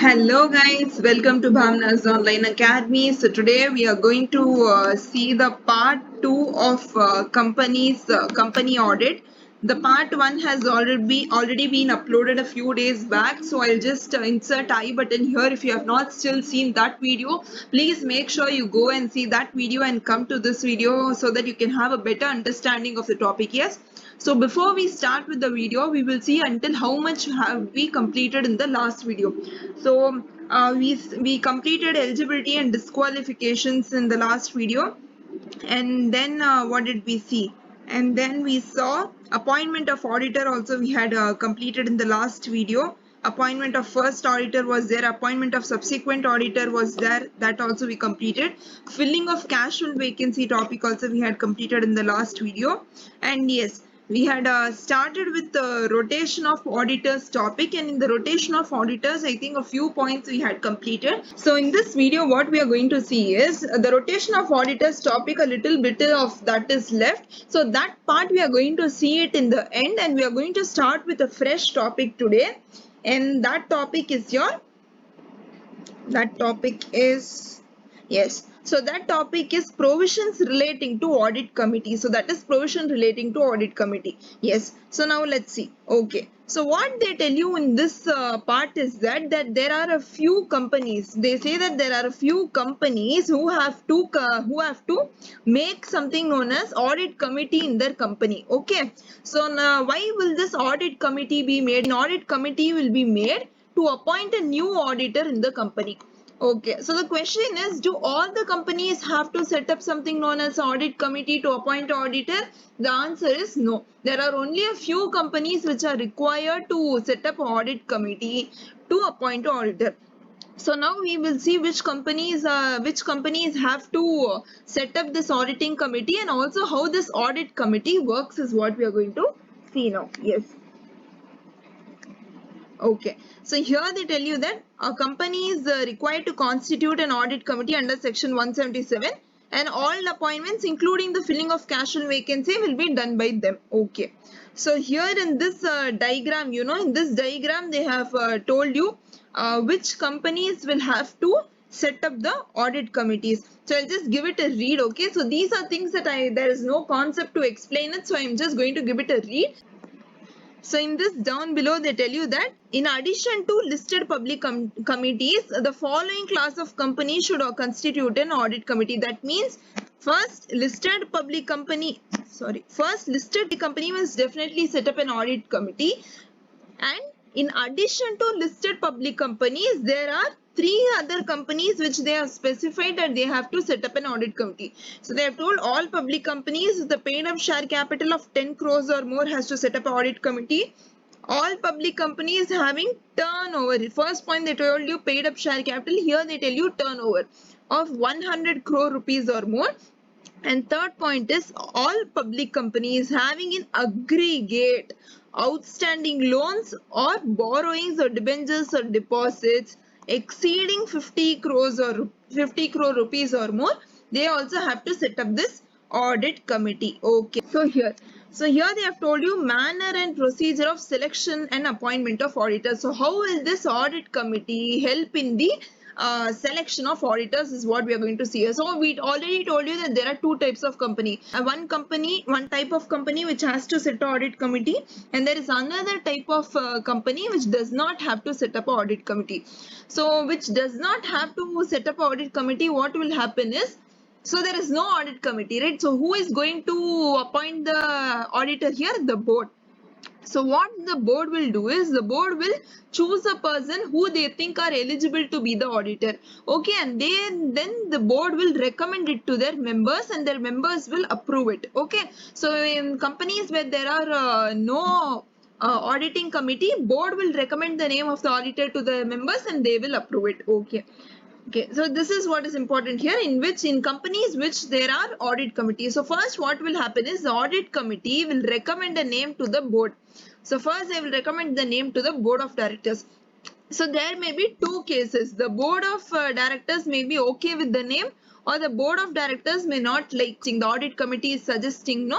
Hello guys, welcome to Bhavna's Online Academy. So today we are going to see the part 2 of company audit. The part 1 has already been uploaded a few days back. So I'll just insert I button here. If you have not still seen that video, please make sure you go and see that video and come to this video so that you can have a better understanding of the topic. Yes. So before we start with the video, we will see until how much have we completed in the last video. So we completed eligibility and disqualifications in the last video, and then what did we see? And then we saw appointment of auditor also we had completed in the last video. Appointment of first auditor was there, appointment of subsequent auditor was there, that also we completed. Filling of casual vacancy topic also we had completed in the last video. And yes, we had started with the rotation of auditors topic, and in the rotation of auditors I think a few points we had completed. So in this video what we are going to see is the rotation of auditors topic, a little bit of that is left, so that part we are going to see it in the end, and we are going to start with a fresh topic today. And that topic is yes, so that topic is provisions relating to audit committee. So that is provision relating to audit committee. Yes, so now let's see. Okay, so what they tell you in this part is that there are a few companies. They say that there are a few companies who have to make something known as audit committee in their company. Okay, so now why will this audit committee be made? An audit committee will be made to appoint a new auditor in the company. Okay, so the question is, do all the companies have to set up something known as audit committee to appoint auditor? The answer is no. There are only a few companies which are required to set up audit committee to appoint auditor. So now we will see which companies have to set up this auditing committee, and also how this audit committee works is what we are going to see now. Yes. Okay, so here they tell you that a company is required to constitute an audit committee under section 177, and all appointments including the filling of casual vacancy will be done by them. Okay, so here in this diagram, in this diagram they have told you which companies will have to set up the audit committees. So I'll just give it a read. Okay, so these are things that there is no concept to explain it, so I'm just going to give it a read. So in this down below they tell you that in addition to listed public committees, the following class of companies should constitute an audit committee. That means first listed company must definitely set up an audit committee, and in addition to listed public companies, there are 3 other companies which they have specified that they have to set up an audit committee. So they have told all public companies with the paid up share capital of 10 crores or more has to set up an audit committee. All public companies having turnover. First point they told you paid up share capital. Here they tell you turnover of 100 crore rupees or more. And third point is all public companies having in aggregate outstanding loans or borrowings or debentures or deposits exceeding 50 crores or 50 crore rupees or more, they also have to set up this audit committee. Okay, so here they have told you manner and procedure of selection and appointment of auditors. So how will this audit committee help in the selection of auditors is what we are going to see. So we already told you that there are 2 types of company. One type of company which has to set an audit committee, and there is another type of company which does not have to set up an audit committee. So which does not have to set up an audit committee, what will happen is, so there is no audit committee, right? So who is going to appoint the auditor here? The board. So what the board will do is the board will choose a person who they think are eligible to be the auditor. Okay, and then the board will recommend it to their members, and their members will approve it. Okay, so in companies where there are no auditing committee, board will recommend the name of the auditor to the members and they will approve it. Okay, so this is what is important here, in companies which there are audit committees. So first what will happen is the audit committee will recommend a name to the board. So first they will recommend the name to the board of directors. So there may be 2 cases. The board of directors may be okay with the name, or the board of directors may not like. The audit committee is suggesting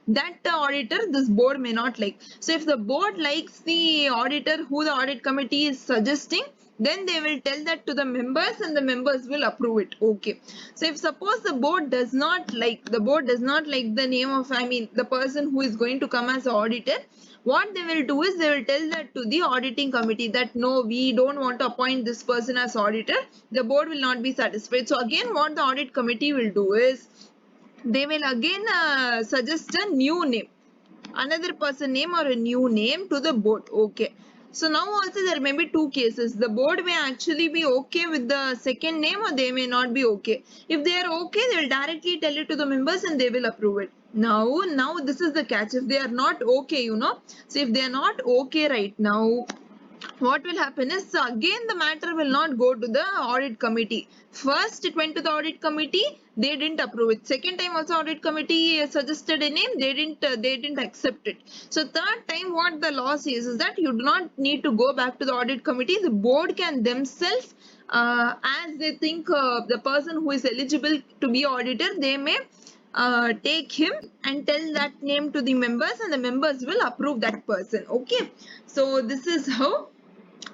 that auditor this board may not like. So if the board likes the auditor who the audit committee is suggesting, then they will tell that to the members and the members will approve it. Okay, so if suppose the board does not like the name of, I mean, the person who is going to come as auditor, what they will do is they will tell that to the auditing committee that no, we don't want to appoint this person as auditor. The board will not be satisfied. So again, what the audit committee will do is they will again suggest a new name, another person name or a new name to the board. Okay, so now also there may be two cases. The board may actually be okay with the second name or they may not be okay. If they are okay, they will directly tell it to the members and they will approve it. Now this is the catch. If they are not okay, you know, so if they are not okay right now, what will happen is, so again the matter will not go to the audit committee. First it went to the audit committee, they didn't approve it. Second time also audit committee suggested a name, they didn't accept it. So third time what the law says is that you do not need to go back to the audit committee. The board can themselves, as they think the person who is eligible to be auditor, they may take him and tell that name to the members and the members will approve that person. Okay, so this is how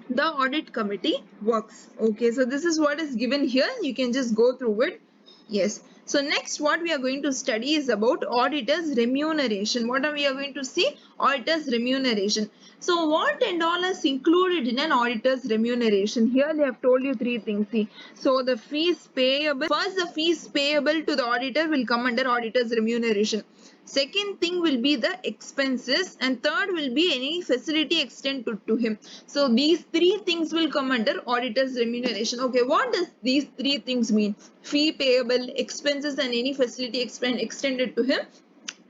the audit committee works. Okay, so this is what is given here. You can just go through it. Yes. So next what we are going to study is about auditors remuneration. What are we are going to see? Auditors remuneration. So what and all is included in an auditor's remuneration? Here they have told you three things. See, so the fees payable. First, the fees payable to the auditor will come under auditor's remuneration. Second thing will be the expenses, and third will be any facility extended to him. So these three things will come under auditor's remuneration. Okay, what does these three things mean? Fee payable, expenses, and any facility extended to him.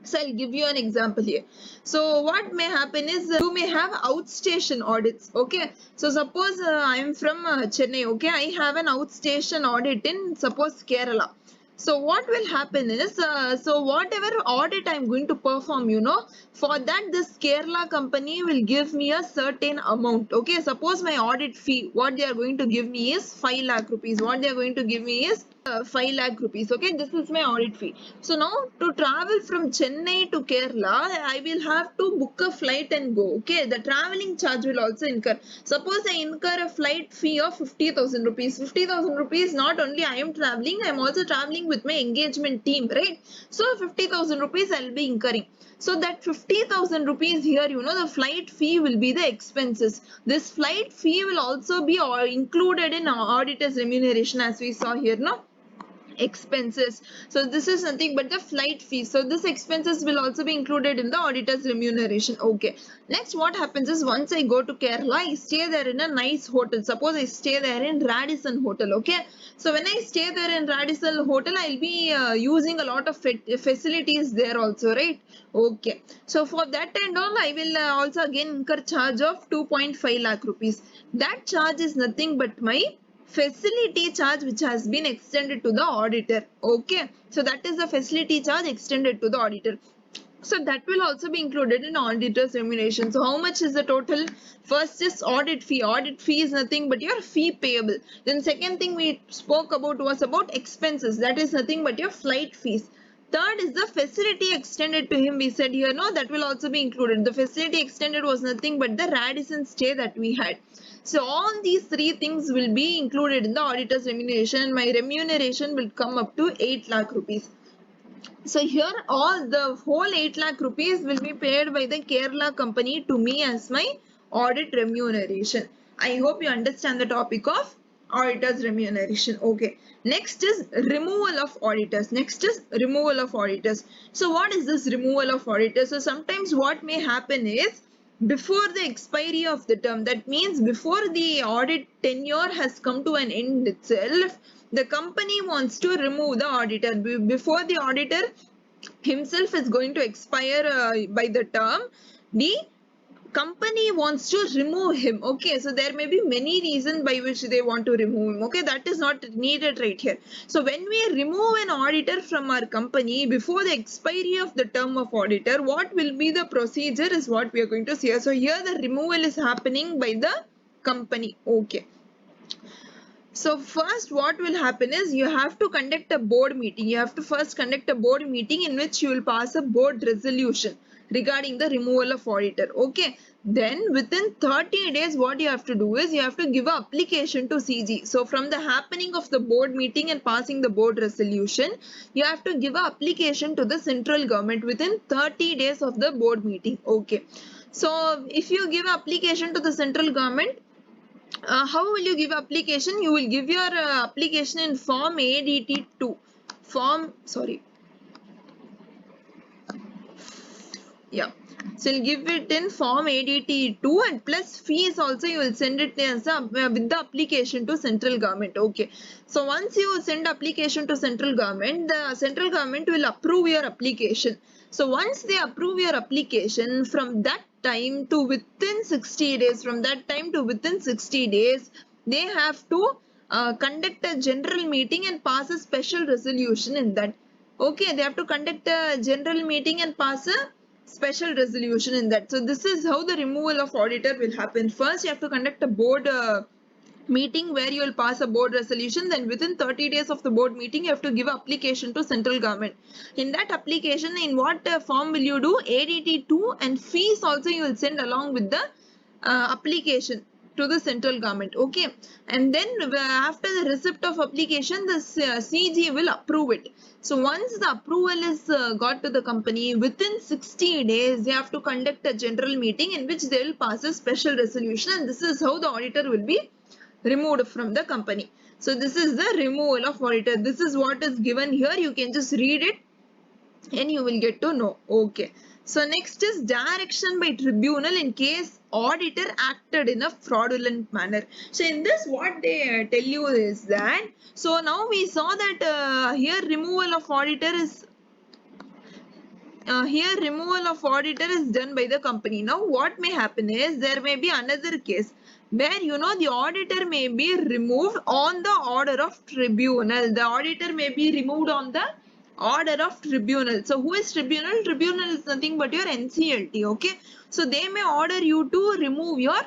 So I'll give you an example here. So what may happen is you may have outstation audits. Okay, so suppose I am from Chennai. Okay, I have an outstation audit in suppose Kerala. So what will happen is, so whatever audit I'm going to perform, you know, for that this Kerala company will give me a certain amount. Okay, suppose my audit fee, what they are going to give me is 5 lakh rupees. What they are going to give me is 5 lakh rupees. Okay, this is my audit fee. So now to travel from Chennai to Kerala, I will have to book a flight and go. Okay, the traveling charge will also incur. Suppose I incur a flight fee of 50,000 rupees. 50,000 rupees, not only I am traveling, I am also traveling with my engagement team, right? So 50,000 rupees I will be incurring. So that 50,000 rupees here, you know, the flight fee will be the expenses. This flight fee will also be included in auditor's remuneration, as we saw here, no? Expenses. So this is nothing but the flight fee. So this expenses will also be included in the auditor's remuneration. Okay. Next, what happens is once I go to Kerala, I stay there in a nice hotel. Suppose I stay there in Radisson Hotel. Okay. So when I stay there in Radisson Hotel, I'll be using a lot of facilities there also, right? Okay. So for that and all, I will also again incur charge of 2.5 lakh rupees. That charge is nothing but my facility charge which has been extended to the auditor. Okay, so that is the facility charge extended to the auditor. So that will also be included in auditor's remuneration. So how much is the total? First is audit fee. Audit fee is nothing but your fee payable. Then second thing we spoke about was about expenses. That is nothing but your flight fees. Third is the facility extended to him. We said here, no, that will also be included. The facility extended was nothing but the Radisson stay that we had. So all these three things will be included in the auditor's remuneration. My remuneration will come up to 8 lakh rupees. So here all the whole 8 lakh rupees will be paid by the Kerala company to me as my audit remuneration. I hope you understand the topic of auditor's remuneration. Okay. Next is removal of auditors. Next is removal of auditors. So what is this removal of auditors? So sometimes what may happen is, before the expiry of the term, that means before the audit tenure has come to an end itself, the company wants to remove the auditor. Before the auditor himself is going to expire by the term, the company wants to remove him. Okay, so there may be many reasons by which they want to remove him. Okay, that is not needed right here. So when we remove an auditor from our company before the expiry of the term of auditor, what will be the procedure is what we are going to see. So here the removal is happening by the company. Okay. So first what will happen is you have to conduct a board meeting. You have to first conduct a board meeting in which you will pass a board resolution. regarding the removal of auditor. Okay, then within 30 days what you have to do is you have to give an application to CG. So from the happening of the board meeting and passing the board resolution, you have to give an application to the central government within 30 days of the board meeting. Okay, so if you give application to the central government, how will you give application? You will give your application in form ADT2. So you'll give it in form ADT2 and plus fees also you will send it as with the application to central government. Okay. So once you send application to central government, the central government will approve your application. So once they approve your application, from that time to within 60 days, they have to conduct a general meeting and pass a special resolution in that. Okay, they have to conduct a general meeting and pass a special resolution in that. So this is how the removal of auditor will happen. First, you have to conduct a board meeting where you will pass a board resolution. Then within 30 days of the board meeting, you have to give application to central government. In that application, in what form will you do? ADT2 and fees also you will send along with the application to the central government. Okay, and then after the receipt of application, the CG will approve it. So once the approval is got to the company, within 60 days they have to conduct a general meeting in which they will pass a special resolution, and this is how the auditor will be removed from the company. So this is the removal of auditor. This is what is given here. You can just read it and you will get to know. Okay, so next is direction by tribunal in case auditor acted in a fraudulent manner. So in this what they tell you is that, so now we saw that here removal of auditor is done by the company. Now what may happen is there may be another case where the auditor may be removed on the order of tribunal. The auditor may be removed on the order of tribunal. So who is tribunal? Tribunal is nothing but your NCLT. Okay, so they may order you to remove your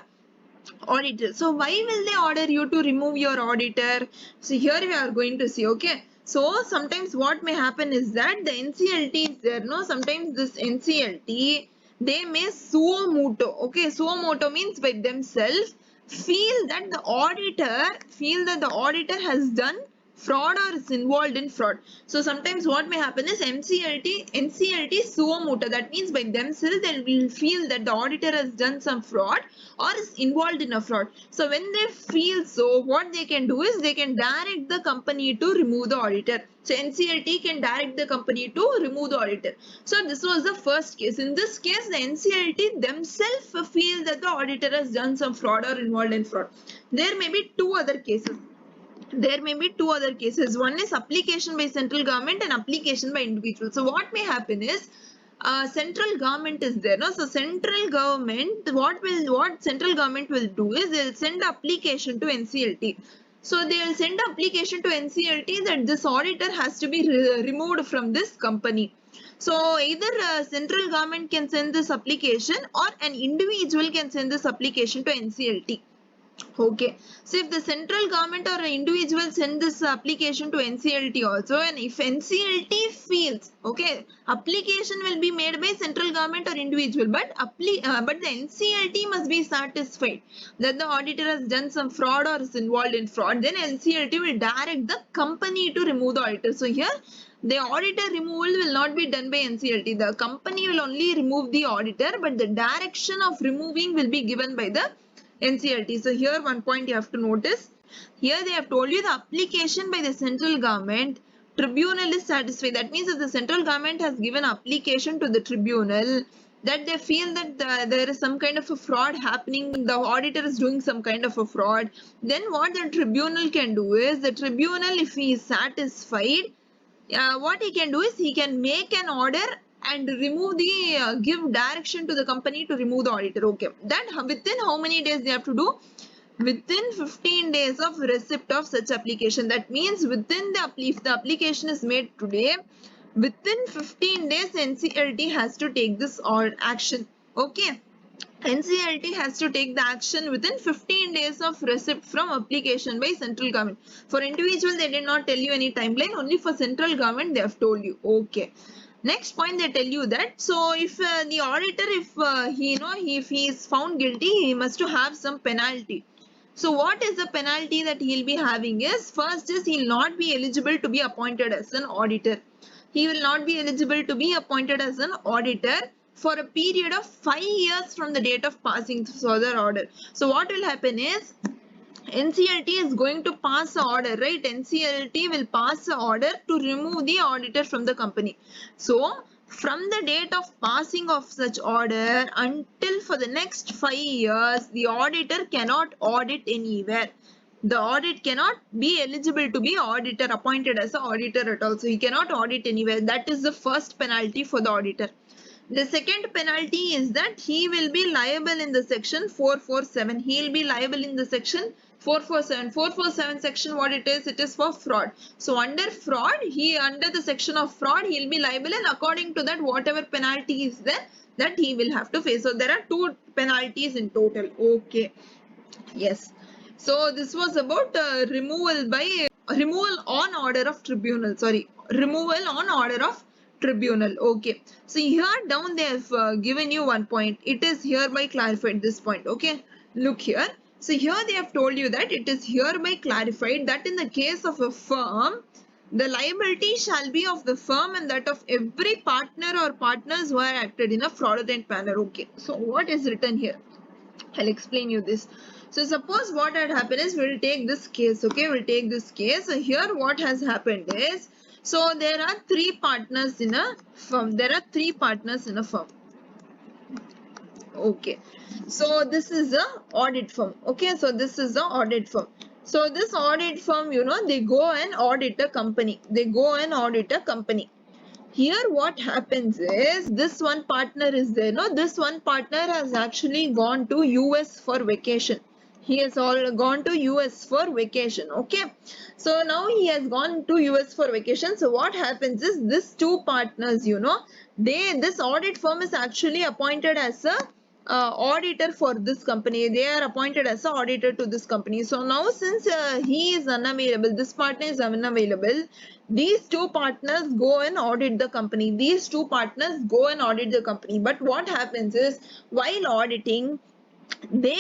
auditor. So why will they order you to remove your auditor? So here we are going to see. Okay, so sometimes what may happen is that the NCLT is there. No, sometimes this NCLT, they may suo moto. Okay, suo moto means by themselves feel that the auditor has done fraud or is involved in fraud. So sometimes what may happen is NCLT suo moto, that means by themselves they will feel that the auditor has done some fraud or is involved in a fraud. So when they feel so, what they can do is they can direct the company to remove the auditor. So NCLT can direct the company to remove the auditor. So this was the first case. In this case, the NCLT themselves feel that the auditor has done some fraud or involved in fraud. There may be two other cases. One is application by central government and application by individual. So what may happen is central government is there. No? So central government, what central government will do is they will send application to NCLT. So they will send application to NCLT that this auditor has to be removed from this company. So either central government can send this application or an individual can send this application to NCLT. Okay, so if the central government or an individual send this application to NCLT also, and if NCLT feels, okay, application will be made by central government or individual, but the NCLT must be satisfied that the auditor has done some fraud or is involved in fraud, then NCLT will direct the company to remove the auditor. So here the auditor removal will not be done by NCLT. The company will only remove the auditor, but the direction of removing will be given by the NCLT. So here one point you have to notice. Here they have told you the application by the central government, tribunal is satisfied. That means that the central government has given application to the tribunal that they feel that there is some kind of a fraud happening, the auditor is doing some kind of a fraud. Then what the tribunal can do is, the tribunal, if he is satisfied, what he can do is he can make an order and remove the give direction to the company to remove the auditor. Okay, that within how many days they have to do? Within 15 days of receipt of such application. That means within if the application is made today, within 15 days NCLT has to take this action. Okay, NCLT has to take the action within 15 days of receipt from application by central government. For individual, they did not tell you any timeline. Only for central government, they have told you. Okay. Next point they tell you that, so if the auditor, if he is found guilty, he must to have some penalty. So what is the penalty that he'll be having is, first is he'll not be eligible to be appointed as an auditor. He will not be eligible to be appointed as an auditor for a period of 5 years from the date of passing further order. So what will happen is, NCLT is going to pass an order, right? NCLT will pass an order to remove the auditor from the company. So from the date of passing of such order until for the next 5 years, the auditor cannot audit anywhere. The audit cannot be eligible to be auditor, appointed as an auditor at all. So he cannot audit anywhere. That is the first penalty for the auditor. The second penalty is that he will be liable in the section 447. He will be liable in the section 447. 447 section, what it is for fraud. So under fraud, under the section of fraud, he will be liable, and according to that, whatever penalty is there, that he will have to face. So there are 2 penalties in total. Okay. Yes. So this was about removal on order of tribunal. Sorry, removal on order of tribunal. Okay. So here down they have given you one point. It is hereby clarified, this point. Okay. Look here. So here they have told you that it is hereby clarified that in the case of a firm, the liability shall be of the firm and that of every partner or partners who are acted in a fraudulent manner. Okay. So what is written here? I'll explain you this. So suppose what had happened is, we'll take this case. Okay, we'll take this case. So here what has happened is, so there are 3 partners in a firm. There are 3 partners in a firm. Okay. So this is a audit firm. Okay, so this is the audit firm. So this audit firm, they go and audit a company. They go and audit a company. Here what happens is, this one partner is there. No, this one partner has actually gone to US for vacation. He has all gone to US for vacation. Okay. So now he has gone to US for vacation. So what happens is, these 2 partners, this audit firm is actually appointed as a auditor for this company. They are appointed as an auditor to this company. So now since he is unavailable, this partner is unavailable, these 2 partners go and audit the company. These 2 partners go and audit the company. But what happens is, while auditing, they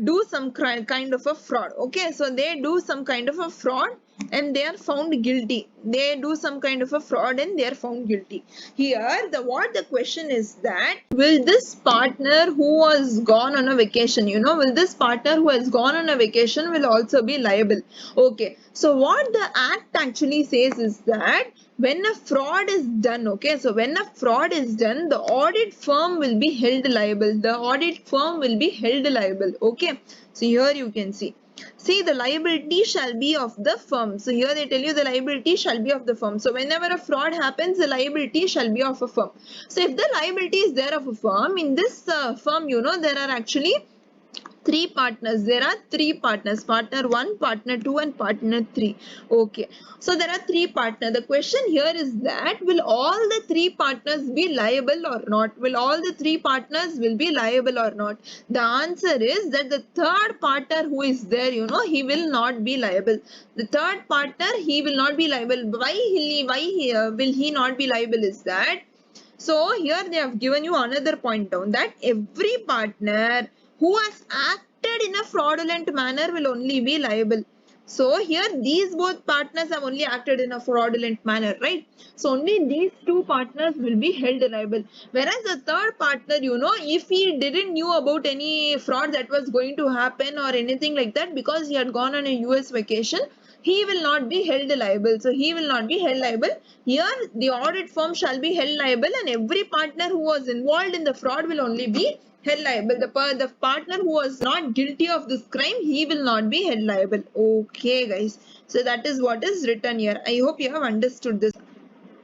do some kind of a fraud. Okay, so they do some kind of a fraud and they are found guilty. They do some kind of a fraud and they are found guilty. Here what the question is that, will this partner who was gone on a vacation, will this partner who has gone on a vacation will also be liable? Okay, so what the act actually says is that, when a fraud is done, okay, so when a fraud is done, the audit firm will be held liable. The audit firm will be held liable. Okay, so here you can see the liability shall be of the firm. So here they tell you the liability shall be of the firm. So whenever a fraud happens, the liability shall be of a firm. So if the liability is there of a firm, in this firm, there are actually 3 partners. There are 3 partners, partner 1, partner 2 and partner 3. Okay, so there are 3 partners. The question here is that, will all the 3 partners be liable or not? Will all the 3 partners will be liable or not? The answer is that the 3rd partner who is there, he will not be liable. The 3rd partner, he will not be liable. Why will he not be liable is that, so here they have given you another point down, that every partner who has acted in a fraudulent manner will only be liable. So here these both partners have only acted in a fraudulent manner, right? So only these 2 partners will be held liable. Whereas the 3rd partner, if he didn't knew about any fraud that was going to happen or anything like that, because he had gone on a US vacation, he will not be held liable. So he will not be held liable. Here the audit firm shall be held liable, and every partner who was involved in the fraud will only be held liable. The partner who was not guilty of this crime, he will not be held liable. Okay guys, so that is what is written here. I hope you have understood this.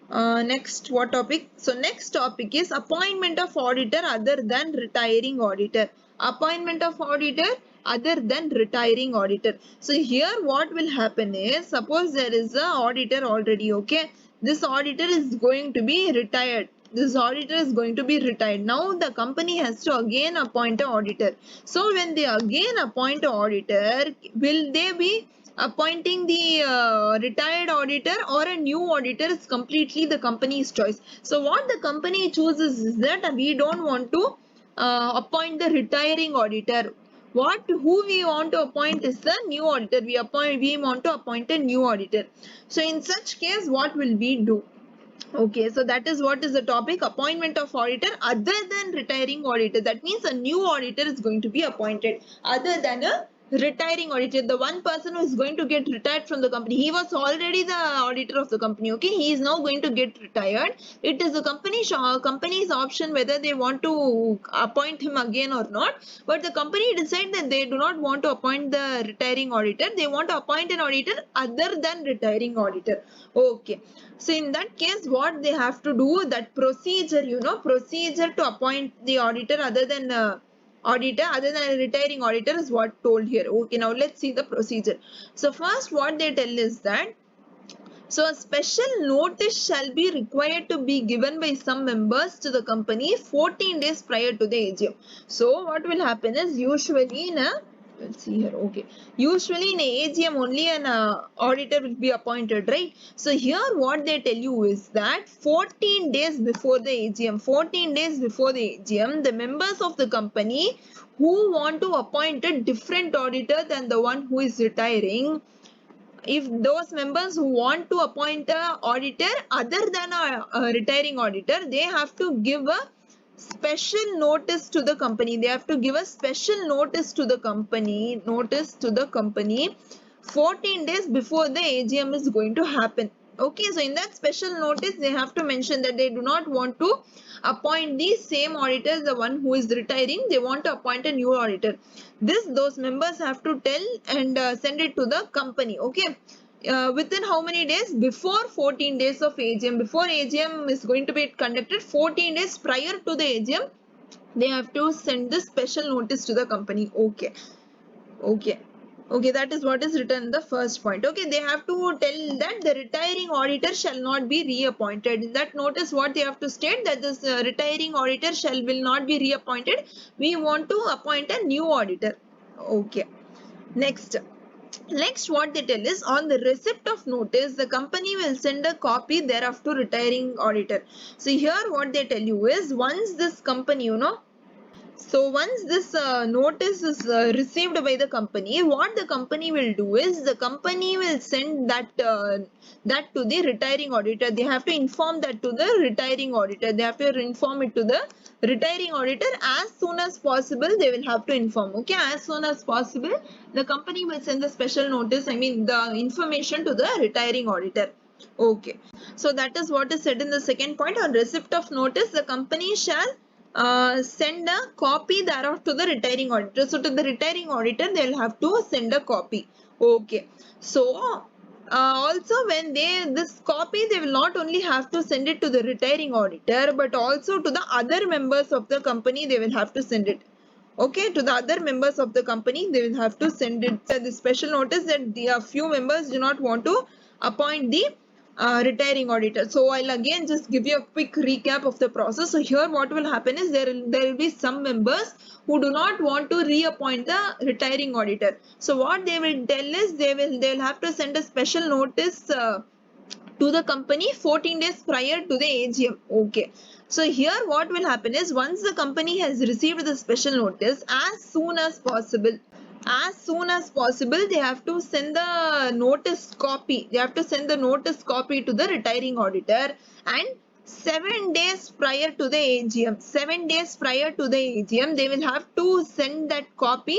Next, what topic? So next topic is appointment of auditor other than retiring auditor. Appointment of auditor other than retiring auditor. So here what will happen is, suppose there is a auditor already. Okay, this auditor is going to be retired. This auditor is going to be retired. Now the company has to again appoint an auditor. So when they again appoint an auditor, will they be appointing the retired auditor or a new auditor is completely the company's choice. So what the company chooses is that we don't want to appoint the retiring auditor. Who we want to appoint is the new auditor. We want to appoint a new auditor. So in such case, what will we do? Okay, so that is what is the topic, appointment of auditor other than retiring auditor. That means a new auditor is going to be appointed other than a retiring auditor. The one person who is going to get retired from the company, he was already the auditor of the company. Okay, he is now going to get retired. It is the company's option whether they want to appoint him again or not. But the company decide that they do not want to appoint the retiring auditor. They want to appoint an auditor other than retiring auditor. Okay. So in that case, what they have to do, that procedure, procedure to appoint the auditor other than a retiring auditor is what told here. Okay, now let's see the procedure. So first what they tell is that, so a special notice shall be required to be given by some members to the company 14 days prior to the AGM. So what will happen is, usually in a, let's see here, okay, usually in a AGM only an auditor will be appointed, right? So here what they tell you is that 14 days before the AGM, 14 days before the AGM, the members of the company who want to appoint a different auditor than the one who is retiring, if those members who want to appoint a auditor other than a retiring auditor, they have to give a special notice to the company. They have to give a special notice to the company, 14 days before the AGM is going to happen. Okay, so in that special notice, they have to mention that they do not want to appoint the same auditor as the one who is retiring. They want to appoint a new auditor. Those members have to tell and send it to the company. Okay, within how many days? Before 14 days of AGM. Before AGM is going to be conducted, 14 days prior to the AGM, they have to send this special notice to the company. Okay, that is what is written in the first point. Okay, they have to tell that the retiring auditor shall not be reappointed. In that notice, what they have to state, that this retiring auditor will not be reappointed. We want to appoint a new auditor. Okay, next what they tell is, on the receipt of notice, the company will send a copy thereof to retiring auditor. So here what they tell you is, once this company, so once this notice is received by the company, what the company will do is, the company will send that to the retiring auditor. They have to inform that to the retiring auditor. They have to inform it to the retiring auditor as soon as possible. They will have to inform. Okay, as soon as possible, the company will send the special notice, I mean the information, to the retiring auditor. Okay, so that is what is said in the second point. On receipt of notice, the company shall send a copy thereof to the retiring auditor. So to the retiring auditor, they will have to send a copy. Okay, so also when this copy, they will not only have to send it to the retiring auditor, but also to the other members of the company, they will have to send it. Okay, to the other members of the company, they will have to send it the special notice that the few members do not want to appoint the retiring auditor. So I'll again just give you a quick recap of the process. So here what will happen is, there will be some members who do not want to reappoint the retiring auditor. So what they will tell is, they'll have to send a special notice to the company 14 days prior to the AGM. Okay, so here what will happen is, once the company has received the special notice, as soon as possible, they have to send the notice copy. They have to send the notice copy to the retiring auditor, and 7 days prior to the AGM, 7 days prior to the AGM, they will have to send that copy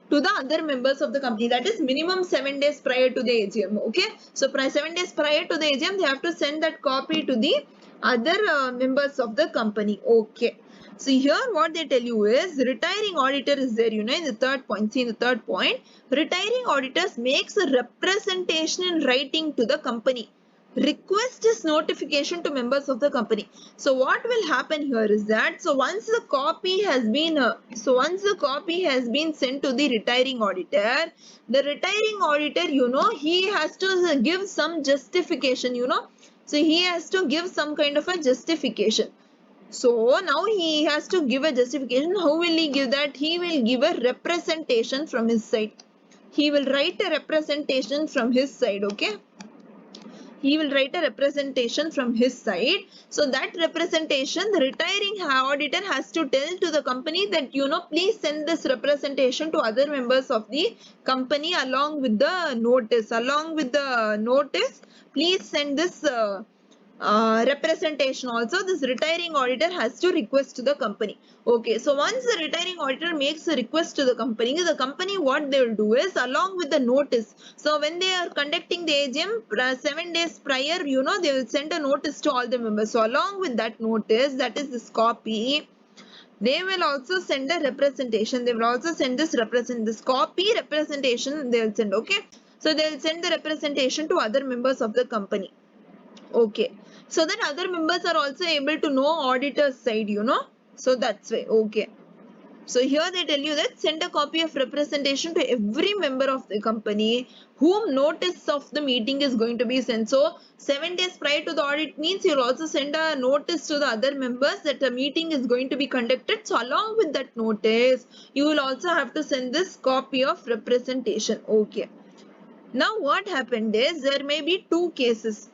to the other members of the company. That is minimum 7 days prior to the AGM. Okay, so 7 days prior to the AGM, they have to send that copy to the other members of the company. Okay, so here what they tell you is, retiring auditor is there, in the third point. See, in the third point, retiring auditors makes a representation in writing to the company, request is notification to members of the company. So what will happen here is that, so once the copy has been sent to the retiring auditor, he has to give some justification. So he has to give some kind of a justification. So now he has to give a justification. How will he give that? He will give a representation from his side. he will write a representation from his side. Okay, he will write a representation from his side. So that representation, the retiring auditor has to tell to the company that, you know, please send this representation to other members of the company along with the notice. Along with the notice, please send this representation also. This retiring auditor has to request to the company. Okay, so once the retiring auditor makes a request to the company what they will do is, along with the notice, so when they are conducting the AGM 7 days prior, you know, they will send a notice to all the members. So along with that notice, that is this copy, they will also send a representation. They will also send this copy representation they will send. Okay, so they will send the representation to other members of the company. Okay, so that other members are also able to know auditor's side, you know, so that's why. Okay, so here they tell you that send a copy of representation to every member of the company whom notice of the meeting is going to be sent. So 7 days prior to the audit means you'll also send a notice to the other members that a meeting is going to be conducted. So along with that notice, you will also have to send this copy of representation. Okay, now what happened is, there may be two cases.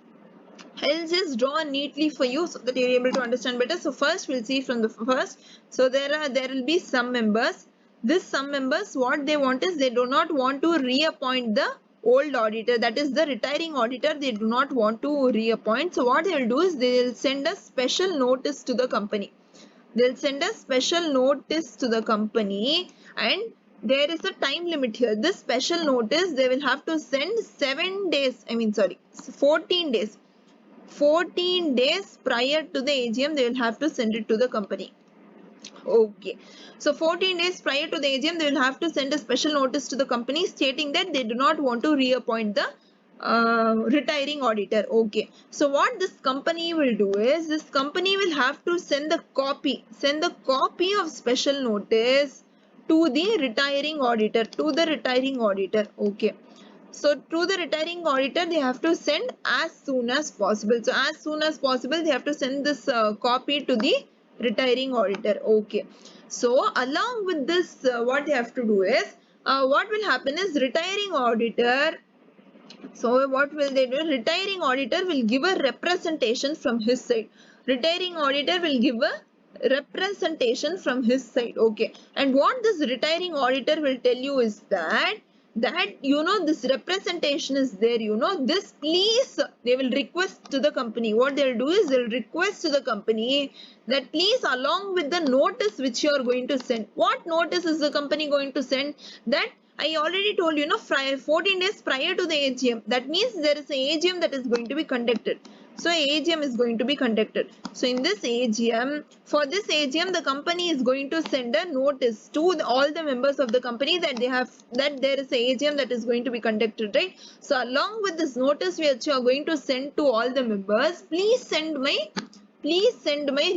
I'll just draw neatly for you so that you're able to understand better. So first we'll see from the first. So there will be some members. This some members, what they want is, they do not want to reappoint the old auditor, that is the retiring auditor. They do not want to reappoint. So what they will do is, they will send a special notice to the company. They'll send a special notice to the company, and there is a time limit here. This special notice they will have to send 14 days. 14 days prior to the AGM, they will have to send it to the company. Okay, so 14 days prior to the AGM, they will have to send a special notice to the company stating that they do not want to reappoint the retiring auditor. Okay, so what this company will do is, this company will have to send the copy of special notice to the retiring auditor, Okay, so to the retiring auditor, they have to send as soon as possible. So as soon as possible, they have to send this copy to the retiring auditor. Okay, so along with this, what they have to do is, what will happen is, retiring auditor, so what will they do? Retiring auditor will give a representation from his side. Retiring auditor will give a representation from his side. Okay, and what this retiring auditor will tell you is that, you know, this representation is there, you know, this, please, they will request to the company. What they'll do is, they'll request to the company that, please, along with the notice which you are going to send. What notice is the company going to send? That I already told you, 14 days prior to the AGM. That means there is an AGM that is going to be conducted. So AGM is going to be conducted. So in this AGM, for this AGM, the company is going to send a notice to all the members of the company that there is an AGM that is going to be conducted, right? So along with this notice which you are going to send to all the members, please send my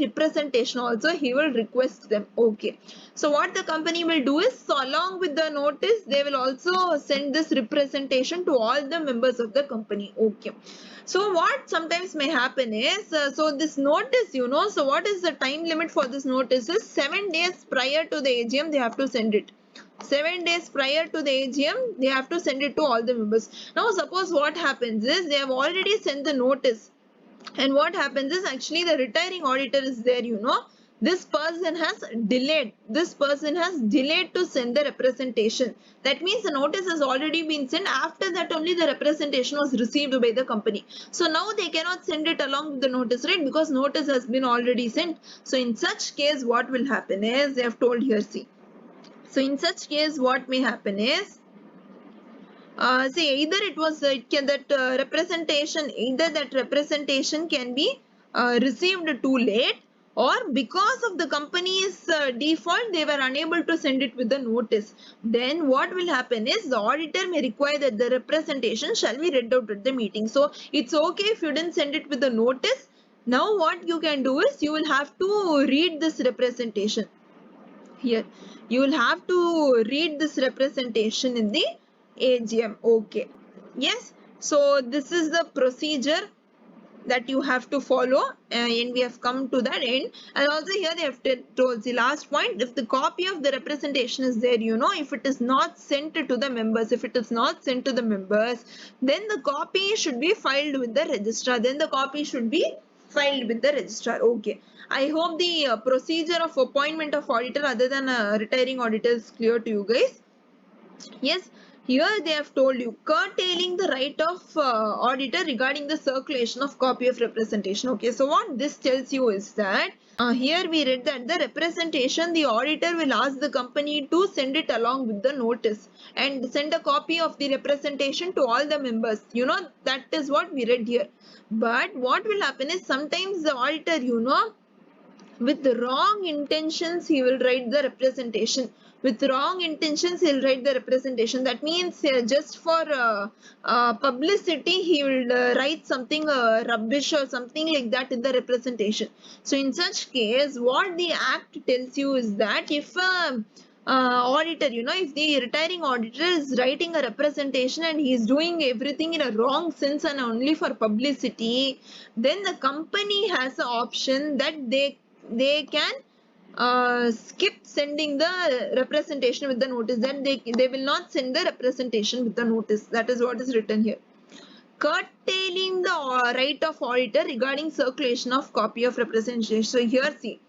representation also. He will request them. Okay, so what the company will do is, so along with the notice, they will also send this representation to all the members of the company. Okay, so what sometimes may happen is, so this notice, you know, so what is the time limit for this notice is 7 days prior to the AGM, they have to send it. 7 days prior to the AGM, they have to send it to all the members. Now suppose what happens is, they have already sent the notice, and what happens is, actually the retiring auditor is there, you know, this person has delayed to send the representation. That means the notice has already been sent. After that only the representation was received by the company. So now they cannot send it along with the notice, right? Because notice has been already sent. So in such case, what will happen is, they have told here, see. So in such case, what may happen is, see, either that representation can be received too late, or because of the company's default, they were unable to send it with the notice. Then what will happen is, the auditor may require that the representation shall be read out at the meeting. So it's okay if you didn't send it with the notice. Now what you can do is, you will have to read this representation. Here you will have to read this representation in the AGM. Okay, yes, so this is the procedure. that you have to follow, and we have come to that end. And also here they have told the last point, if the copy of the representation is there, if it is not sent to the members, then the copy should be filed with the registrar. Okay, I hope the procedure of appointment of auditor other than retiring auditor is clear to you guys. Yes, here they have told you curtailing the right of auditor regarding the circulation of copy of representation. Okay, so what this tells you is that here we read that the representation, the auditor will ask the company to send it along with the notice and send a copy of the representation to all the members. That is what we read here. But what will happen is sometimes the auditor, with the wrong intentions, he will write the representation. That means just for publicity, he will write something rubbish or something like that in the representation. So in such case, what the act tells you is that if auditor, if the retiring auditor is writing a representation and he is doing everything in a wrong sense and only for publicity, then the company has an option that they can skip sending the representation with the notice, that they will not send the representation with the notice. That is what is written here. Curtailing the right of auditor regarding circulation of copy of representation. So here see,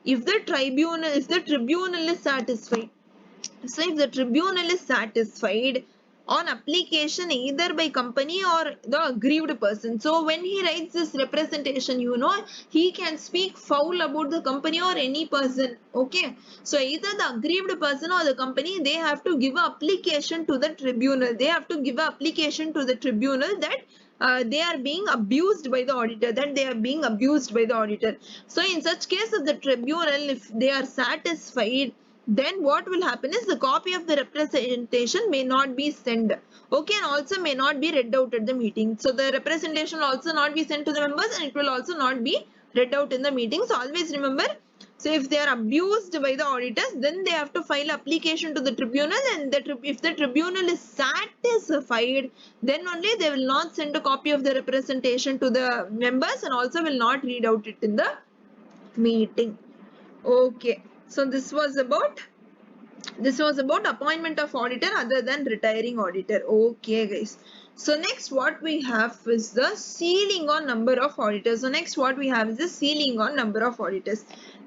if the tribunal is satisfied, on application either by company or the aggrieved person. So when he writes this representation, he can speak foul about the company or any person. Okay. So either the aggrieved person or the company, they have to give an application to the tribunal. that they are being abused by the auditor, So in such case of the tribunal, if they are satisfied, then what will happen is the copy of the representation may not be sent. Okay, and also may not be read out at the meeting. So the representation will also not be sent to the members, and it will also not be read out in the meeting. So always remember, so if they are abused by the auditors, then they have to file application to the tribunal, and if the tribunal is satisfied, then only they will not send a copy of the representation to the members and also will not read out it in the meeting. Okay, so this was about appointment of auditor other than retiring auditor. Okay guys, so next what we have is the ceiling on number of auditors.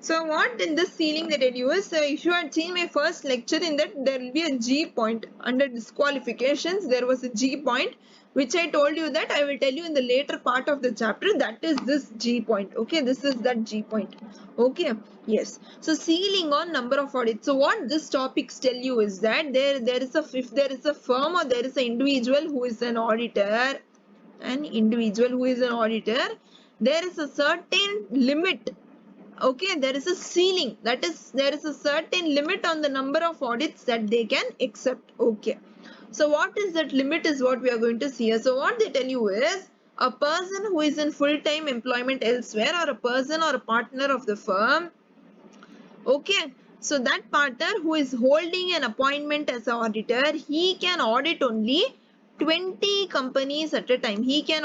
So what in this ceiling they tell you is, if you had seen my first lecture, in that there will be a G point under disqualifications. There was a G point which I told you that I will tell you in the later part of the chapter. That is this G point. Okay, this is that G point. Okay, yes. So ceiling on number of audits. So what this topics tell you is that if there is a firm or there is an individual who is an auditor, there is a certain limit. Okay, there is a ceiling, that is there is a certain limit on the number of audits that they can accept. Okay, so what is that limit is what we are going to see here. So what they tell you is, a person who is in full-time employment elsewhere, or a person or a partner of the firm, okay, so that partner who is holding an appointment as an auditor, he can audit only 20 companies at a time. If if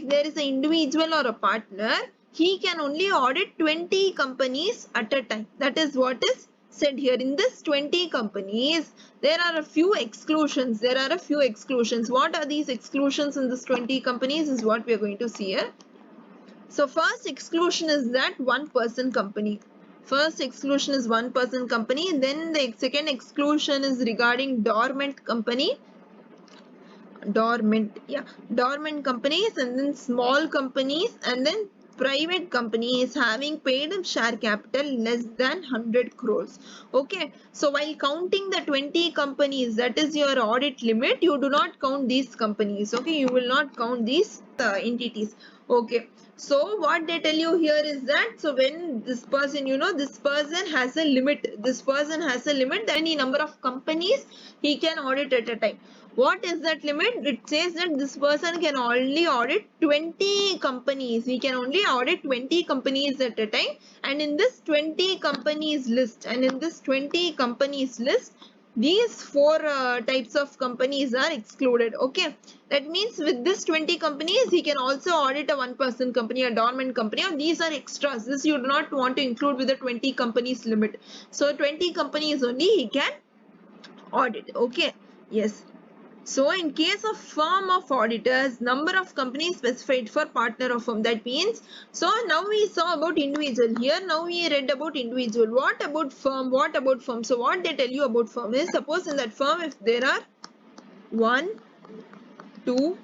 there is an individual or a partner, he can only audit 20 companies at a time. That is what is said here. In this 20 companies, there are a few exclusions. What are these exclusions in this 20 companies is what we are going to see here. So first exclusion is that one-person company. Then the second exclusion is regarding dormant companies, and then small companies, and then private companies having paid share capital less than 100 crores. Okay, so while counting the 20 companies, that is your audit limit, you do not count these companies. Okay, you will not count these entities. Okay, so what they tell you here is that, so when this person, this person has a limit, any number of companies he can audit at a time. What is that limit? It says that this person can only audit 20 companies. He can only audit 20 companies at a time. And in this 20 companies list, these four types of companies are excluded. Okay, that means with this 20 companies he can also audit a one person company, a dormant company, or these are extras. This you do not want to include with the 20 companies limit. So 20 companies only he can audit. Okay, yes. So in case of firm of auditors, number of companies specified for partner of firm. That means, so now we saw about individual. Here now we read about individual. What about firm? What about firm? So what they tell you about firm is, suppose in that firm if there are 1, 2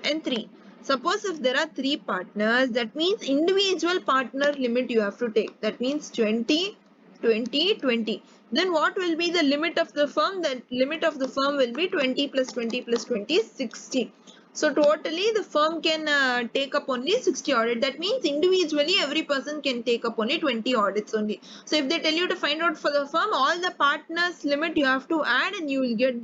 and 3. Suppose if there are 3 partners, that means individual partner limit you have to take. That means 20, 20, 20. Then what will be the limit of the firm? The limit of the firm will be 20 plus 20 plus 20 is 60. So totally the firm can take up only 60 audit. That means individually every person can take up only 20 audits only. So if they tell you to find out for the firm, all the partners limit you have to add and you will get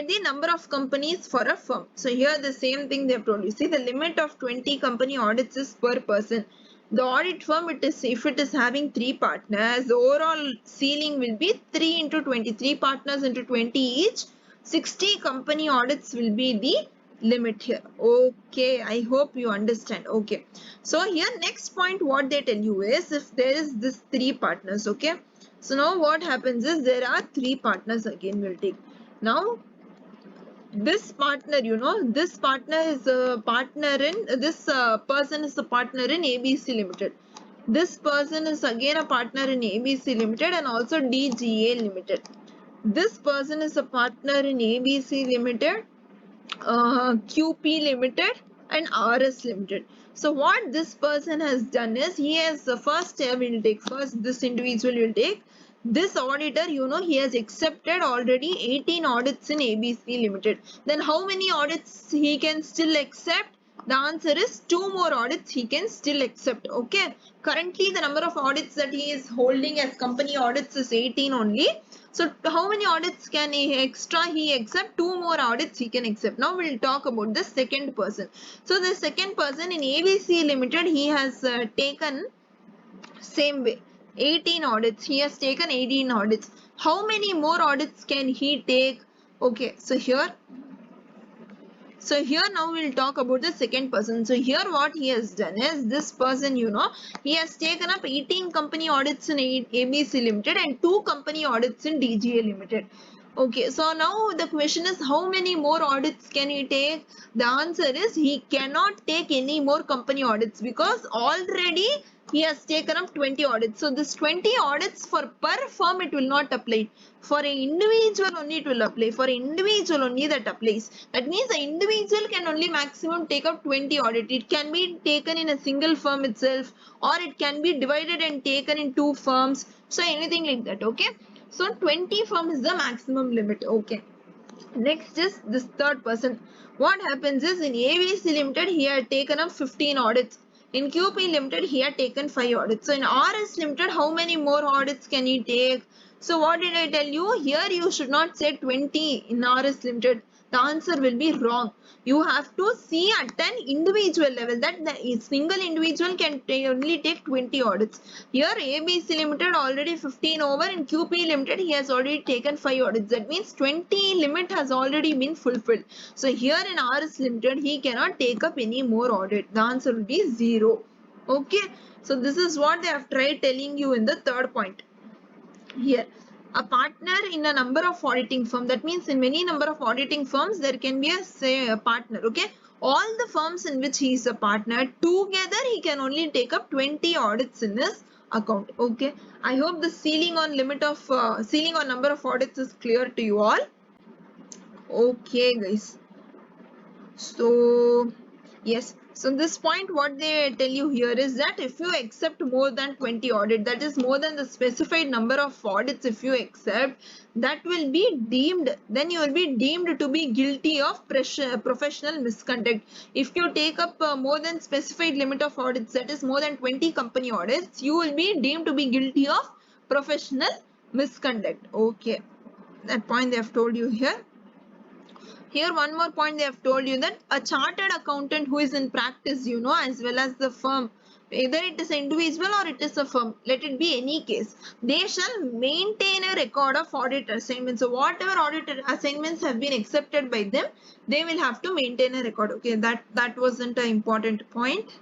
the number of companies for a firm. So here the same thing they have told you. See, the limit of 20 company audits is per person. The audit firm, if it is having 3 partners, the overall ceiling will be 3 into 20. 3 partners into 20 each. 60 company audits will be the limit here. Okay, I hope you understand. Okay, so here next point what they tell you is, if there is this 3 partners. Okay, so now what happens is there are 3 partners again will take. Now this partner, this partner is a partner in this person is a partner in ABC Limited. This person is again a partner in ABC Limited and also DGA Limited. This person is a partner in ABC Limited, QP Limited and RS Limited. So what this person has done is, he has first this individual will take this auditor, he has accepted already 18 audits in ABC Limited. Then how many audits he can still accept? The answer is 2 more audits he can still accept. Okay, currently the number of audits that he is holding as company audits is 18 only. So how many audits can he accept? 2 more audits he can accept. Now we'll talk about the second person. So the second person in ABC Limited, he has taken same way 18 audits. He has taken 18 audits. How many more audits can he take? Okay, so here now we'll talk about the second person. So here what he has done is, this person, he has taken up 18 company audits in ABC Limited and 2 company audits in DGA Limited. Okay, so now the question is, how many more audits can he take? The answer is, he cannot take any more company audits because already he has taken up 20 audits. So this 20 audits for per firm it will not apply. For an individual only it will apply. For individual only that applies. That means the individual can only maximum take up 20 audit. It can be taken in a single firm itself, or it can be divided and taken in 2 firms. So anything like that. Okay. So 20 firm is the maximum limit. Okay. Next is this third person. What happens is, in ABC Limited he had taken up 15 audits. In QP Limited he had taken 5 audits. So in RS Limited, how many more audits can he take? So what did I tell you? Here you should not say 20 in RS Limited. The answer will be wrong. You have to see at an individual level that the single individual can only take 20 audits. Here ABC Limited already 15 over. In QP Limited he has already taken 5 audits. That means 20 limit has already been fulfilled. So here in RS Limited he cannot take up any more audit. The answer will be 0. Okay. So this is what they have tried telling you in the third point. Here, a partner in a number of auditing firms. That means in many number of auditing firms there can be a partner. Okay, all the firms in which he is a partner together he can only take up 20 audits in his account. Okay, I hope the ceiling on number of audits is clear to you all. Okay guys, so yes, so this point what they tell you here is that if you accept more than 20 audit, that is more than the specified number of audits, if you accept, that will be deemed, then you will be deemed to be guilty of professional misconduct. If you take up more than specified limit of audits, that is more than 20 company audits, you will be deemed to be guilty of professional misconduct. Okay, that point they have told you here. Here one more point they have told you, that a chartered accountant who is in practice, as well as the firm either it is an individual or it is a firm, let it be any case, they shall maintain a record of audit assignments. So whatever audit assignments have been accepted by them, they will have to maintain a record. Okay, that wasn't an important point.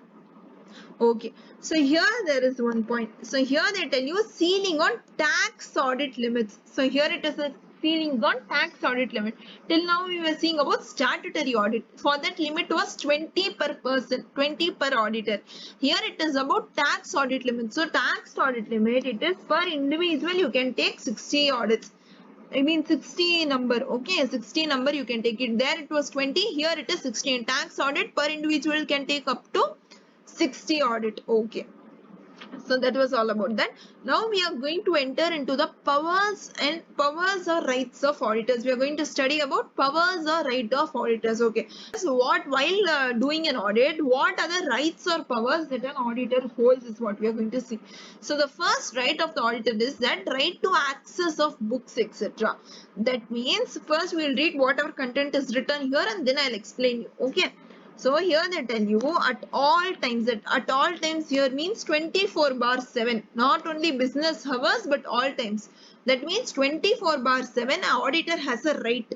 Okay, so here there is one point. So here they tell you ceiling on tax audit limits. So here it is a ceiling on tax audit limit. Till now we were seeing about statutory audit. For that limit was 20 per person, 20 per auditor. Here it is about tax audit limit. So tax audit limit, it is per individual you can take 60 audits. I mean 60 number, okay, 60 number you can take it. There it was 20, here it is 60. In tax audit per individual can take up to 60 audit. Okay, so that was all about that. Now we are going to enter into the powers or rights of auditors. We are going to study about powers or right of auditors. Okay, so what, while doing an audit, what are the rights or powers that an auditor holds is what we are going to see. So the first right of the auditor is that right to access of books, etc. That means first we will read whatever content is written here and then I'll explain you. Okay, so here they tell you at all times, that at all times here means 24/7, not only business hours but all times. That means 24/7 an auditor has a right.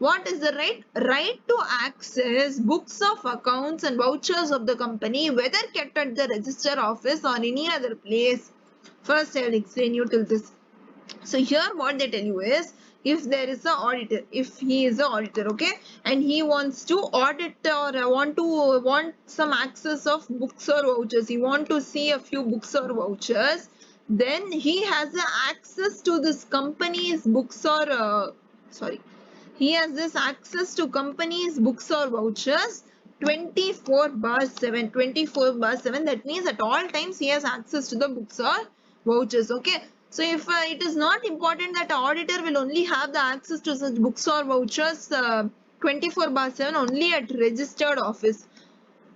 What is the right? Right to access books of accounts and vouchers of the company, whether kept at the register office or any other place. First I will explain you till this. So here what they tell you is, if there is an auditor, if he is an auditor, okay, and he wants to audit or want some access of books or vouchers, he want to see a few books or vouchers, then he has access to this company's books or he has this access to company's books or vouchers 24/7. 24/7, that means at all times he has access to the books or vouchers. Okay, so if it is not important that the auditor will only have the access to such books or vouchers 24/7 only at registered office.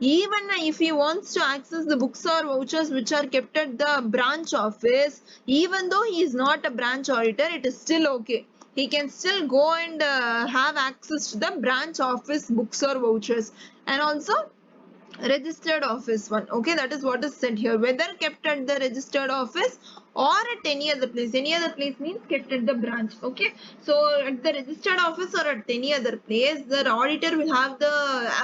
Even if he wants to access the books or vouchers which are kept at the branch office, even though he is not a branch auditor, it is still okay. He can still go and have access to the branch office books or vouchers, and also registered office one. Okay, that is what is said here, whether kept at the registered office or at any other place. Any other place means kept at the branch. Okay, so at the registered office or at any other place, the auditor will have the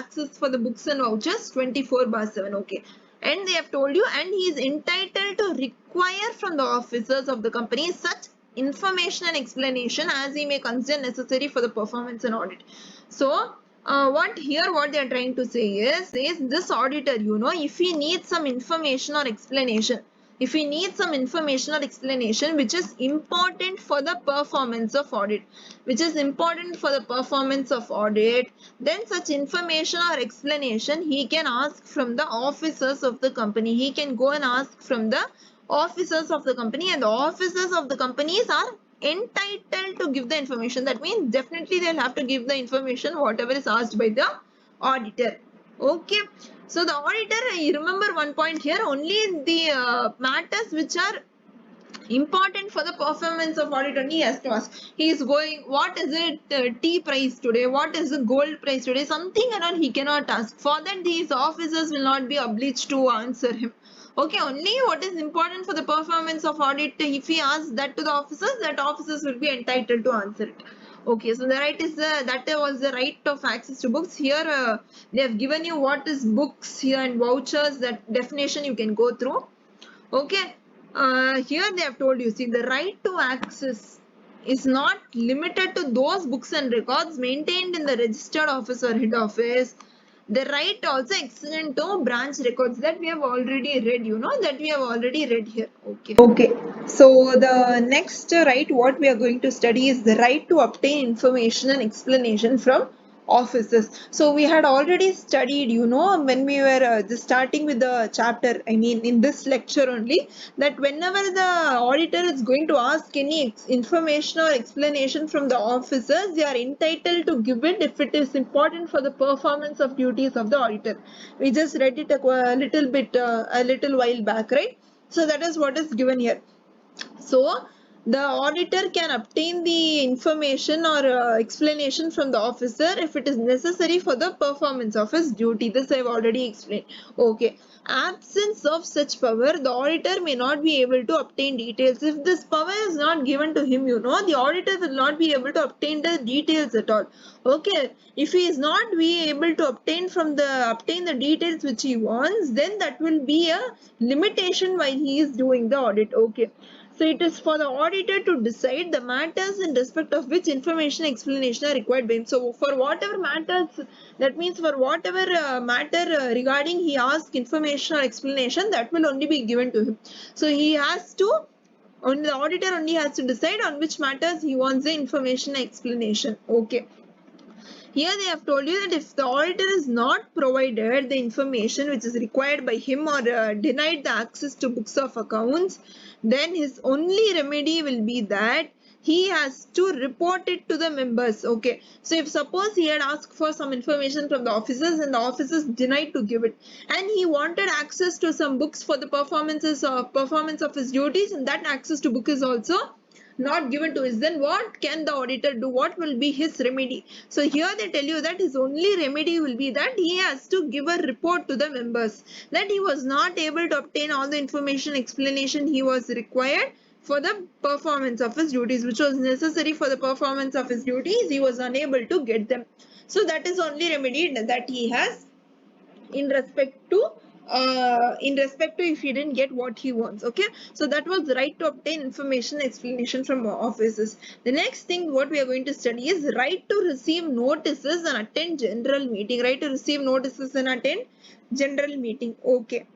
access for the books and vouchers 24/7. Okay, and they have told you, and he is entitled to require from the officers of the company such information and explanation as he may consider necessary for the performance and audit. So what they are trying to say is this auditor, if he needs some information or explanation, which is important for the performance of audit, then such information or explanation he can ask from the officers of the company. He can go and ask from the officers of the company, and the officers of the companies are entitled to give the information. That means definitely they'll have to give the information whatever is asked by the auditor. Okay, so the auditor, remember one point here, only the matters which are important for the performance of audit only he has to ask. He is going, what is it tea price today, what is the gold price today, something around he cannot ask. For that these officers will not be obliged to answer him. Okay, only what is important for the performance of audit, if he asks that to the officers, that officers will be entitled to answer it. Okay, so the right is that was the right of access to books. Here they have given you what is books here and vouchers, that definition you can go through. Okay, here they have told you, see, the right to access is not limited to those books and records maintained in the registered office or head office. The right also extends to branch records, that we have already read, that we have already read here. Okay, so the next right what we are going to study is the right to obtain information and explanation from officers. So we had already studied, when we were just starting with the chapter, I mean in this lecture only, that whenever the auditor is going to ask any information or explanation from the officers, they are entitled to give it if it is important for the performance of duties of the auditor. We just read it a little while back, right? So that is what is given here. So the auditor can obtain the information or explanation from the officer if it is necessary for the performance of his duty. This I have already explained. Okay. Absence of such power, the auditor may not be able to obtain details. If this power is not given to him, the auditor will not be able to obtain the details at all. Okay. If he is not be able to obtain the details which he wants, then that will be a limitation while he is doing the audit. Okay. So it is for the auditor to decide the matters in respect of which information explanation are required by him. So for whatever matters, that means for whatever matter regarding he asks information or explanation, that will only be given to him. So he has to, only the auditor only has to decide on which matters he wants the information explanation. Okay. Here they have told you that if the auditor is not provided the information which is required by him or denied the access to books of accounts, then his only remedy will be that he has to report it to the members. Okay. So if suppose he had asked for some information from the officers and the officers denied to give it, and he wanted access to some books for the performance of his duties, and that access to book is also not given to us, then what can the auditor do? What will be his remedy? So here they tell you that his only remedy will be that he has to give a report to the members that he was not able to obtain all the information explanation he was required for the performance of his duties, which was necessary for the performance of his duties. He was unable to get them. So that is only remedy that he has in respect to if he didn't get what he wants. Okay, so that was the right to obtain information explanation from offices. The next thing what we are going to study is right to receive notices and attend general meeting. Right to receive notices and attend general meeting. Okay,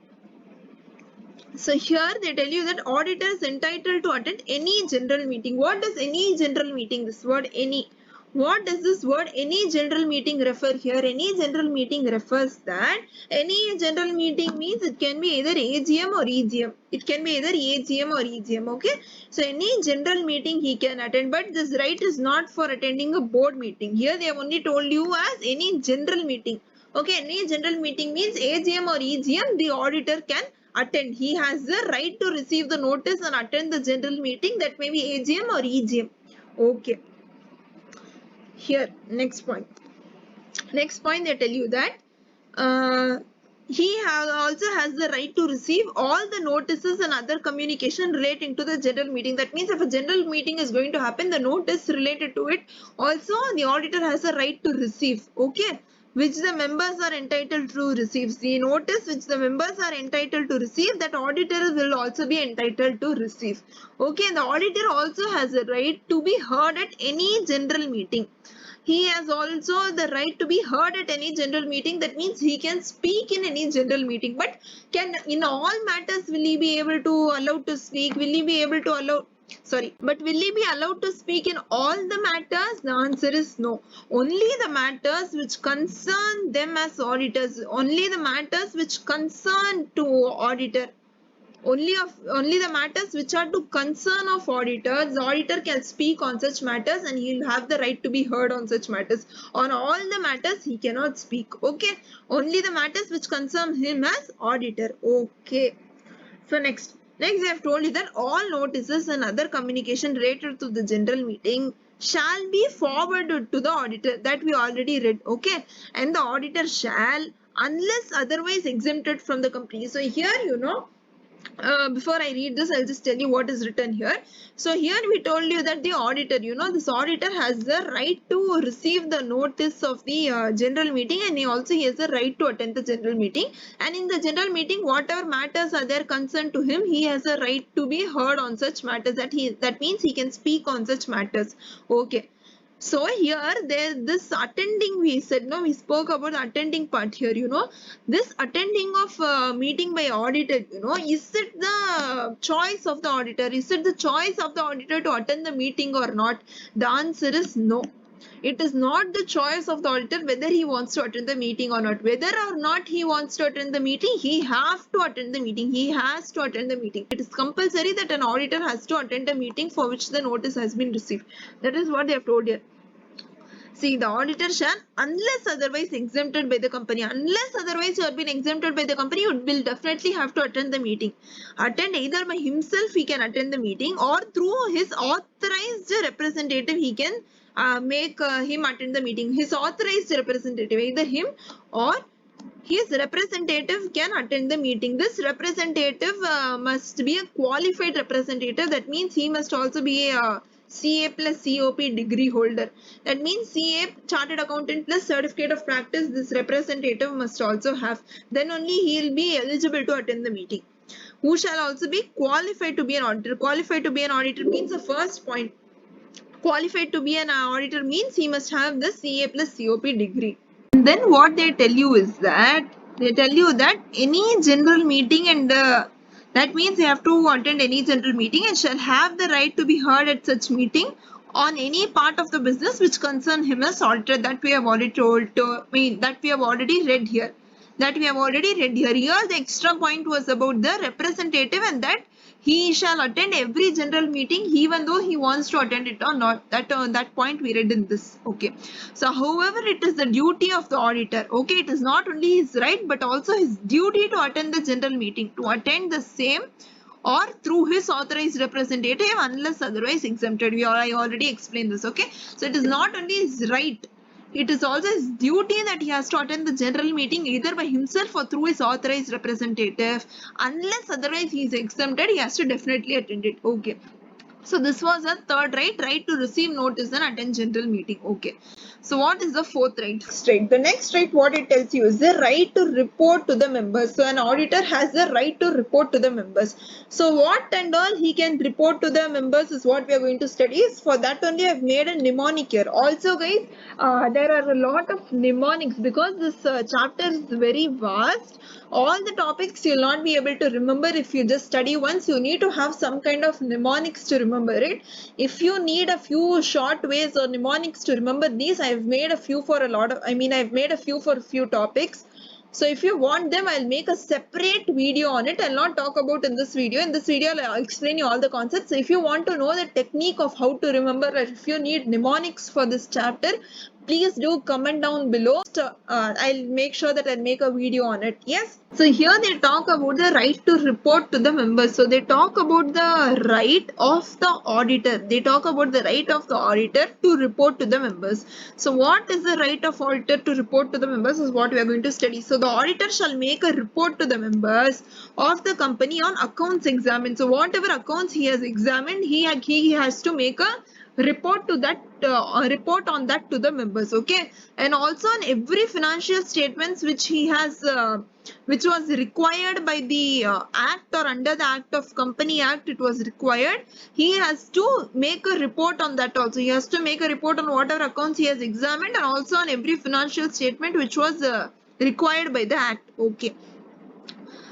so here they tell you that auditor is entitled to attend any general meeting. What does any general meeting, this word any, what does this word any general meeting refer here? Any general meeting refers that any general meeting means it can be either AGM or EGM. It can be either AGM or EGM. Okay. So any general meeting he can attend, but this right is not for attending a board meeting. Here they have only told you as any general meeting. Okay. Any general meeting means AGM or EGM, the auditor can attend. He has the right to receive the notice and attend the general meeting, that may be AGM or EGM. Okay. Here, next point they tell you that he also has the right to receive all the notices and other communication relating to the general meeting. That means if a general meeting is going to happen, the notice related to it also the auditor has a right to receive. Okay, which the members are entitled to receive. The notice which the members are entitled to receive, that auditor will also be entitled to receive. Okay, and the auditor also has a right to be heard at any general meeting. He has also the right to be heard at any general meeting. That means he can speak in any general meeting. But can in all matters will he be able to allowed to speak? Will he be able to allow? Sorry, but will he be allowed to speak in all the matters? The answer is no. Only the matters which concern them as auditors. Only the matters which concern to auditor. Only the matters which are to concern of auditors, the auditor can speak on such matters and he will have the right to be heard on such matters. On all the matters he cannot speak. Okay, only the matters which concern him as auditor. Okay, so next they have told you that all notices and other communication related to the general meeting shall be forwarded to the auditor. That we already read. Okay, and the auditor shall, unless otherwise exempted from the company. So here before I read this, I'll just tell you what is written here. So here we told you that the auditor, this auditor has the right to receive the notice of the general meeting, and he has the right to attend the general meeting. And in the general meeting, whatever matters are there concerned to him, he has a right to be heard on such matters. That means he can speak on such matters. Okay. So here this attending, we said, we spoke about the attending part here. This attending of meeting by auditor, is it the choice of the auditor? Is it the choice of the auditor to attend the meeting or not? The answer is no. It is not the choice of the auditor whether he wants to attend the meeting or not. Whether or not he wants to attend the meeting, he has to attend the meeting. He has to attend the meeting. It is compulsory that an auditor has to attend a meeting for which the notice has been received. That is what they have told here. See, the auditor shall, unless otherwise exempted by the company, unless otherwise you have been exempted by the company, you will definitely have to attend the meeting. Attend either by himself, he can attend the meeting, or through his authorized representative, he can make him attend the meeting. His authorized representative, either him or his representative can attend the meeting. This representative must be a qualified representative. That means he must also be a CA plus COP degree holder. That means CA, Chartered Accountant plus Certificate of Practice, this representative must also have. Then only he will be eligible to attend the meeting. Who shall also be qualified to be an auditor. Qualified to be an auditor means the first point. Qualified to be an auditor means he must have the CA plus COP degree. And then what they tell you is that any general meeting, and that means they have to attend any general meeting and shall have the right to be heard at such meeting on any part of the business which concern him as auditor. That we have already that we have already read here. Here the extra point was about the representative, and that he shall attend every general meeting even though he wants to attend it or not. That point we read in this. Okay. So however, it is the duty of the auditor. Okay, it is not only his right but also his duty to attend the general meeting, to attend the same or through his authorized representative unless otherwise exempted. I already explained this. Okay. So it is not only his right, it is also his duty that he has to attend the general meeting either by himself or through his authorized representative. Unless otherwise he is exempted, he has to definitely attend it. Okay. So this was a third right to receive notice and attend general meeting. Okay. So what is the fourth right? The next right, what it tells you is the right to report to the members. So an auditor has the right to report to the members. So what and all he can report to the members is what we are going to study. For that only I have made a mnemonic here. Also guys, there are a lot of mnemonics because this chapter is very vast. All the topics you will not be able to remember if you just study once. You need to have some kind of mnemonics to remember it. If you need a few short ways or mnemonics to remember these, I've made a few for I've made a few for a few topics. So if you want them, I'll make a separate video on it. I'll not talk about in this video. In this video, I'll explain you all the concepts. So if you want to know the technique of how to remember, or if you need mnemonics for this chapter, please do comment down below. I'll make sure that I'll make a video on it. Yes. So here they talk about the right to report to the members. So they talk about the right of the auditor. They talk about the right of the auditor to report to the members. So what is the right of auditor to report to the members is what we are going to study. So the auditor shall make a report to the members of the company on accounts examined. So whatever accounts he has examined, he has to make a report to that report on that to the members. Okay. And also on every financial statements which he has which was required by the act, or under the act of Company Act it was required, he has to make a report on that also. He has to make a report on whatever accounts he has examined, and also on every financial statement which was required by the act. Okay.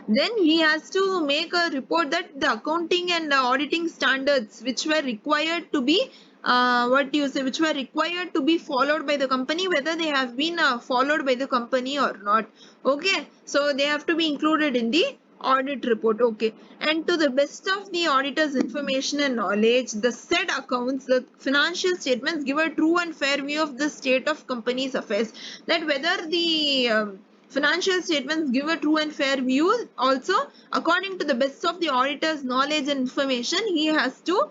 Then he has to make a report that the accounting and auditing standards which were required to be which were required to be followed by the company, whether they have been followed by the company or not. Okay. So they have to be included in the audit report. Okay. And to the best of the auditor's information and knowledge, the said accounts, the financial statements, give a true and fair view of the state of company's affairs. That whether the financial statements give a true and fair view, also according to the best of the auditor's knowledge and information, he has to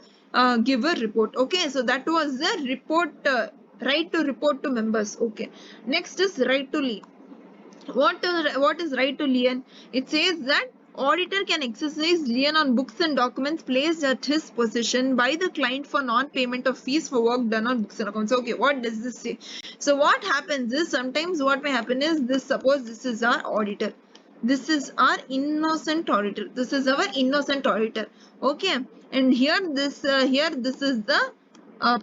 give a report. Okay. So that was the report, right to report to members. Okay. Next is right to lien. What is right to lien? It says that auditor can exercise lien on books and documents placed at his possession by the client for non-payment of fees for work done on books and accounts. Okay, what does this say? So what happens is, sometimes what may happen is this. Suppose this is our auditor. This is our innocent auditor. This is our innocent auditor. Okay, and here this is the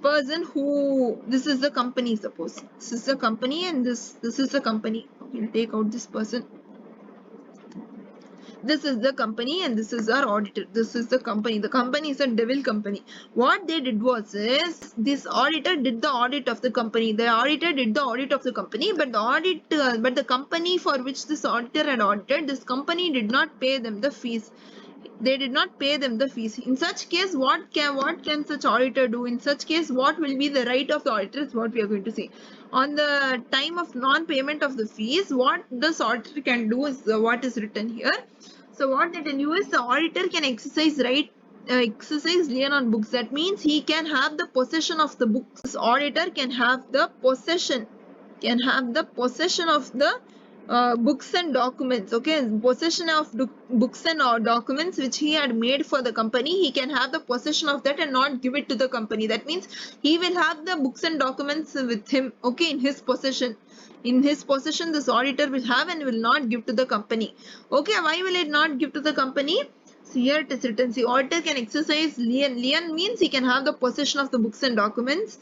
person who, this is the company. Suppose this is the company and this is the company. We'll take out this person. This is the company and this is our auditor. This is the company. The company is a devil company. What they did was this auditor did the audit of the company. The auditor did the audit of the company, but the company for which this auditor had audited, this company did not pay them the fees. They did not pay them the fees. In such case, what can such auditor do? In such case, what will be the right of the auditor is what we are going to see. On the time of non-payment of the fees, what this auditor can do is what is written here. So what they tell you is the auditor can exercise lien on books. That means he can have the possession of the books. This auditor can have the possession of the books and documents. Okay, possession of books and documents which he had made for the company. He can have the possession of that and not give it to the company. That means he will have the books and documents with him, okay, in his possession. In his possession, this auditor will have and will not give to the company. Okay, why will it not give to the company? So here it is written, see, auditor can exercise lien. Lien means he can have the possession of the books and documents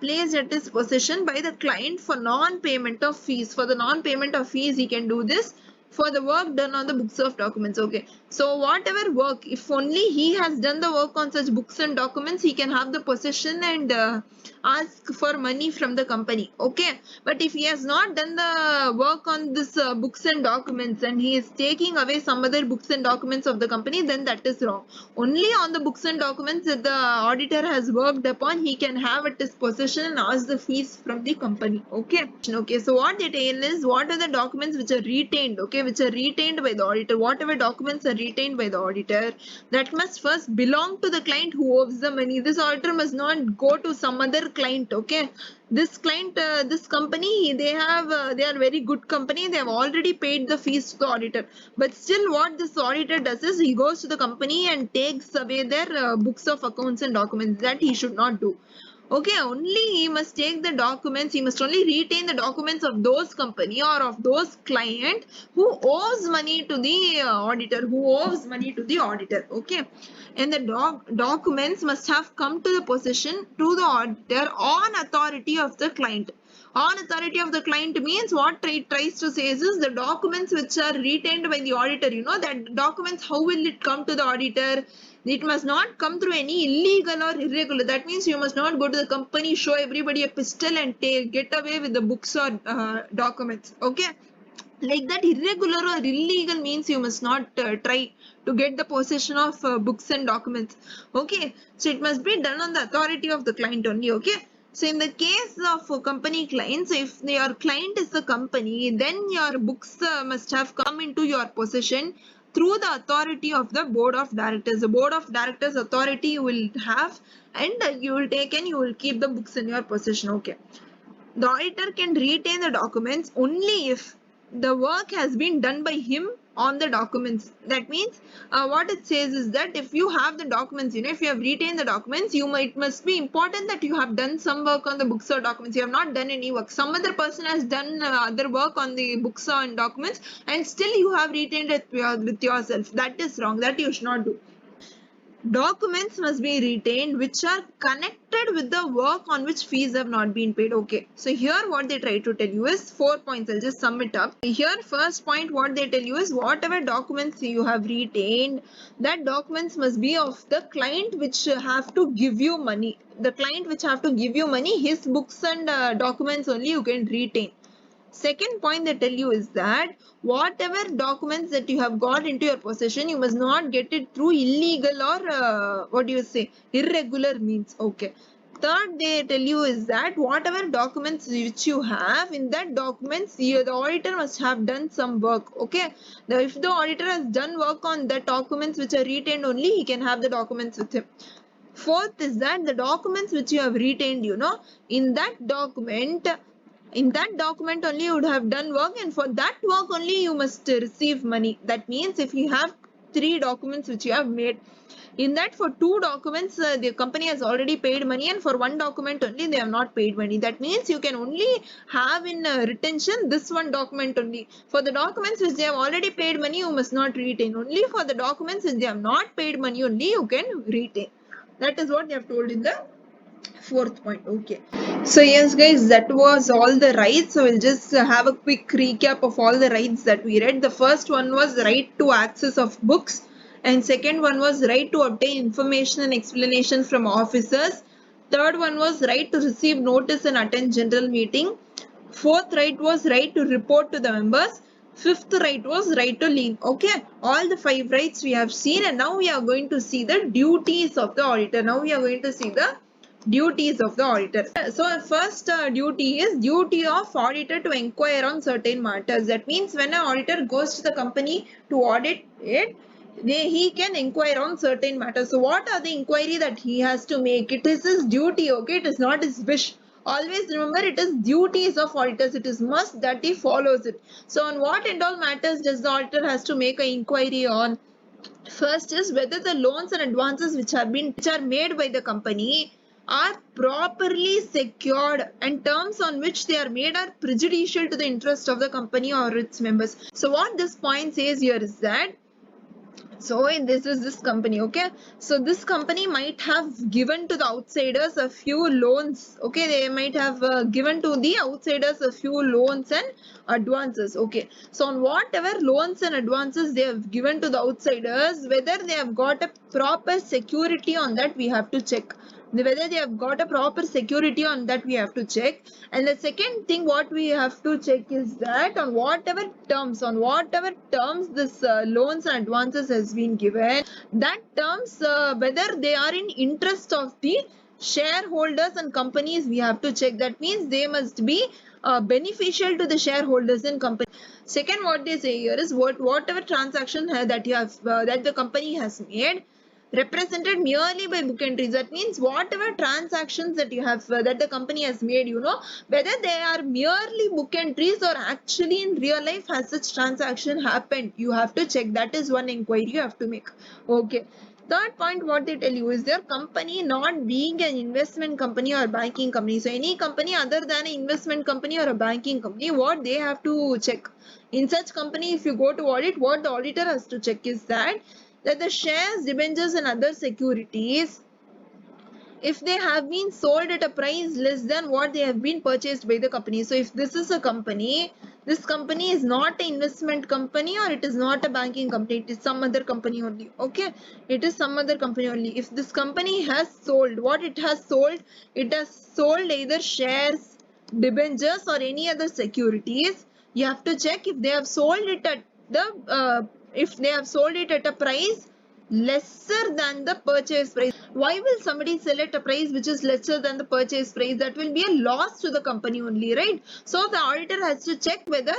placed at his possession by the client for non-payment of fees. For the non-payment of fees, he can do this for the work done on the books of documents. Okay, so whatever work, if only he has done the work on such books and documents, he can have the possession and ask for money from the company. Okay, but if he has not done the work on this books and documents and he is taking away some other books and documents of the company, then that is wrong. Only on the books and documents that the auditor has worked upon, he can have at his possession and ask the fees from the company. Okay, so what they tell is, what are the documents which are retained, okay, which are retained by the auditor. Whatever documents are retained by the auditor, that must first belong to the client who owes the money. This auditor must not go to some other client. Okay, this client, this company, they are very good company. They have already paid the fees to the auditor, but still what this auditor does is he goes to the company and takes away their books of accounts and documents. That he should not do. Okay, only he must take the documents, he must only retain the documents of those company or of those client who owes money to the auditor, okay. And the documents must have come to the possession to the auditor on authority of the client. On authority of the client means what it tries to say is the documents which are retained by the auditor, that documents, how will it come to the auditor? It must not come through any illegal or irregular. That means you must not go to the company, show everybody a pistol and get away with the books or documents. Okay, like that irregular or illegal means you must not try to get the possession of books and documents. Okay, so it must be done on the authority of the client only. Okay, so in the case of company clients, if your client is a company, then your books must have come into your possession through the authority of the board of directors. The board of directors authority you will have, and you will take and you will keep the books in your possession. Okay, the auditor can retain the documents only if the work has been done by him on the documents. That means what it says is that if you have the documents, if you have retained the documents, it must be important that you have done some work on the books or documents. You have not done any work. Some other person has done other work on the books and documents, and still you have retained it with yourself. That is wrong. That you should not do. Documents must be retained which are connected with the work on which fees have not been paid. Okay, so here what they try to tell you is 4 points. I'll just sum it up. Here, first point, what they tell you is whatever documents you have retained, that documents must be of the client which have to give you money. The client which have to give you money, his books and documents only you can retain. Second point they tell you is that whatever documents that you have got into your possession, you must not get it through illegal or irregular means. Okay. Third, they tell you is that whatever documents which you have, in that documents, the auditor must have done some work. Okay. Now, if the auditor has done work on the documents which are retained only, he can have the documents with him. Fourth is that the documents which you have retained, in that document only you would have done work, and for that work only you must receive money. That means if you have 3 documents which you have made, in that for 2 documents the company has already paid money, and for 1 document only they have not paid money. That means you can only have in retention this 1 document only. For the documents which they have already paid money, you must not retain. Only for the documents which they have not paid money only you can retain. That is what they have told in the 4th point. Okay, so yes guys, that was all the rights. So we'll just have a quick recap of all the rights that we read. The first one was right to access of books, and second one was right to obtain information and explanations from officers. Third one was right to receive notice and attend general meeting. Fourth right was right to report to the members. Fifth right was right to lien. Okay, all the 5 rights we have seen, and now we are going to see the duties of the auditor. Now we are going to see the duties of the auditor. So first duty is duty of auditor to inquire on certain matters. That means when an auditor goes to the company to audit it, he can inquire on certain matters. So what are the inquiry that he has to make? It is his duty. Okay, it is not his wish. Always remember, it is duties of auditors. It is must that he follows it. So on what and all matters does the auditor has to make an inquiry on? First is whether the loans and advances which are made by the company are properly secured, and terms on which they are made are prejudicial to the interest of the company or its members. So what this point says here is that, so this is this company. Okay, so this company might have given to the outsiders a few loans. Okay, they might have given to the outsiders a few loans and advances. Okay, so on whatever loans and advances they have given to the outsiders, whether they have got a proper security on that, we have to check. Whether they have got a proper security on that, we have to check. And the second thing what we have to check is that on whatever terms this loans and advances has been given, that terms whether they are in interest of the shareholders and companies, we have to check. That means they must be beneficial to the shareholders and company. Second, what they say here is whatever transaction that you have that the company has made represented merely by book entries. That means whatever transactions that you have that the company has made, whether they are merely book entries or actually in real life has such transaction happened, you have to check. That is one inquiry you have to make. Okay, third point what they tell you is their company not being an investment company or banking company. So any company other than an investment company or a banking company, what they have to check in such company, if you go to audit, what the auditor has to check is that the shares, debentures and other securities, if they have been sold at a price less than what they have been purchased by the company. So if this is a company, this company is not an investment company or it is not a banking company, it is some other company only. Okay, it is some other company only. If this company has sold, what it has sold either shares, debentures or any other securities, you have to check if they have sold it at a price lesser than the purchase price. Why will somebody sell at a price which is lesser than the purchase price? That will be a loss to the company only, right? So the auditor has to check whether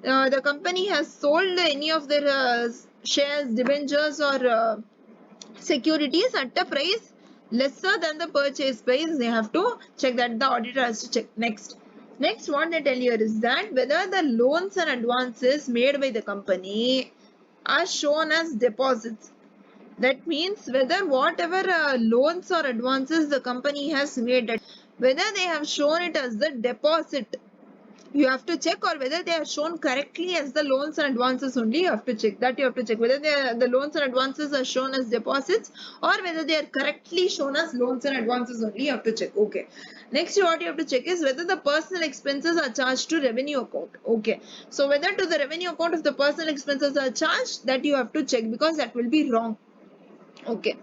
the company has sold any of their shares, debentures or securities at a price lesser than the purchase price. They have to check that. The auditor has to check. Next, what they tell here is that whether the loans and advances made by the company are shown as deposits. That means whether whatever loans or advances the company has made, whether they have shown it as the deposit, you have to check, or whether they are shown correctly as the loans and advances only, you have to check. That you have to check whether the loans and advances are shown as deposits or whether they are correctly shown as loans and advances only, you have to check. Okay, next what you have to check is whether the personal expenses are charged to revenue account. Okay, so whether to the revenue account if the personal expenses are charged, that you have to check, because that will be wrong. Okay,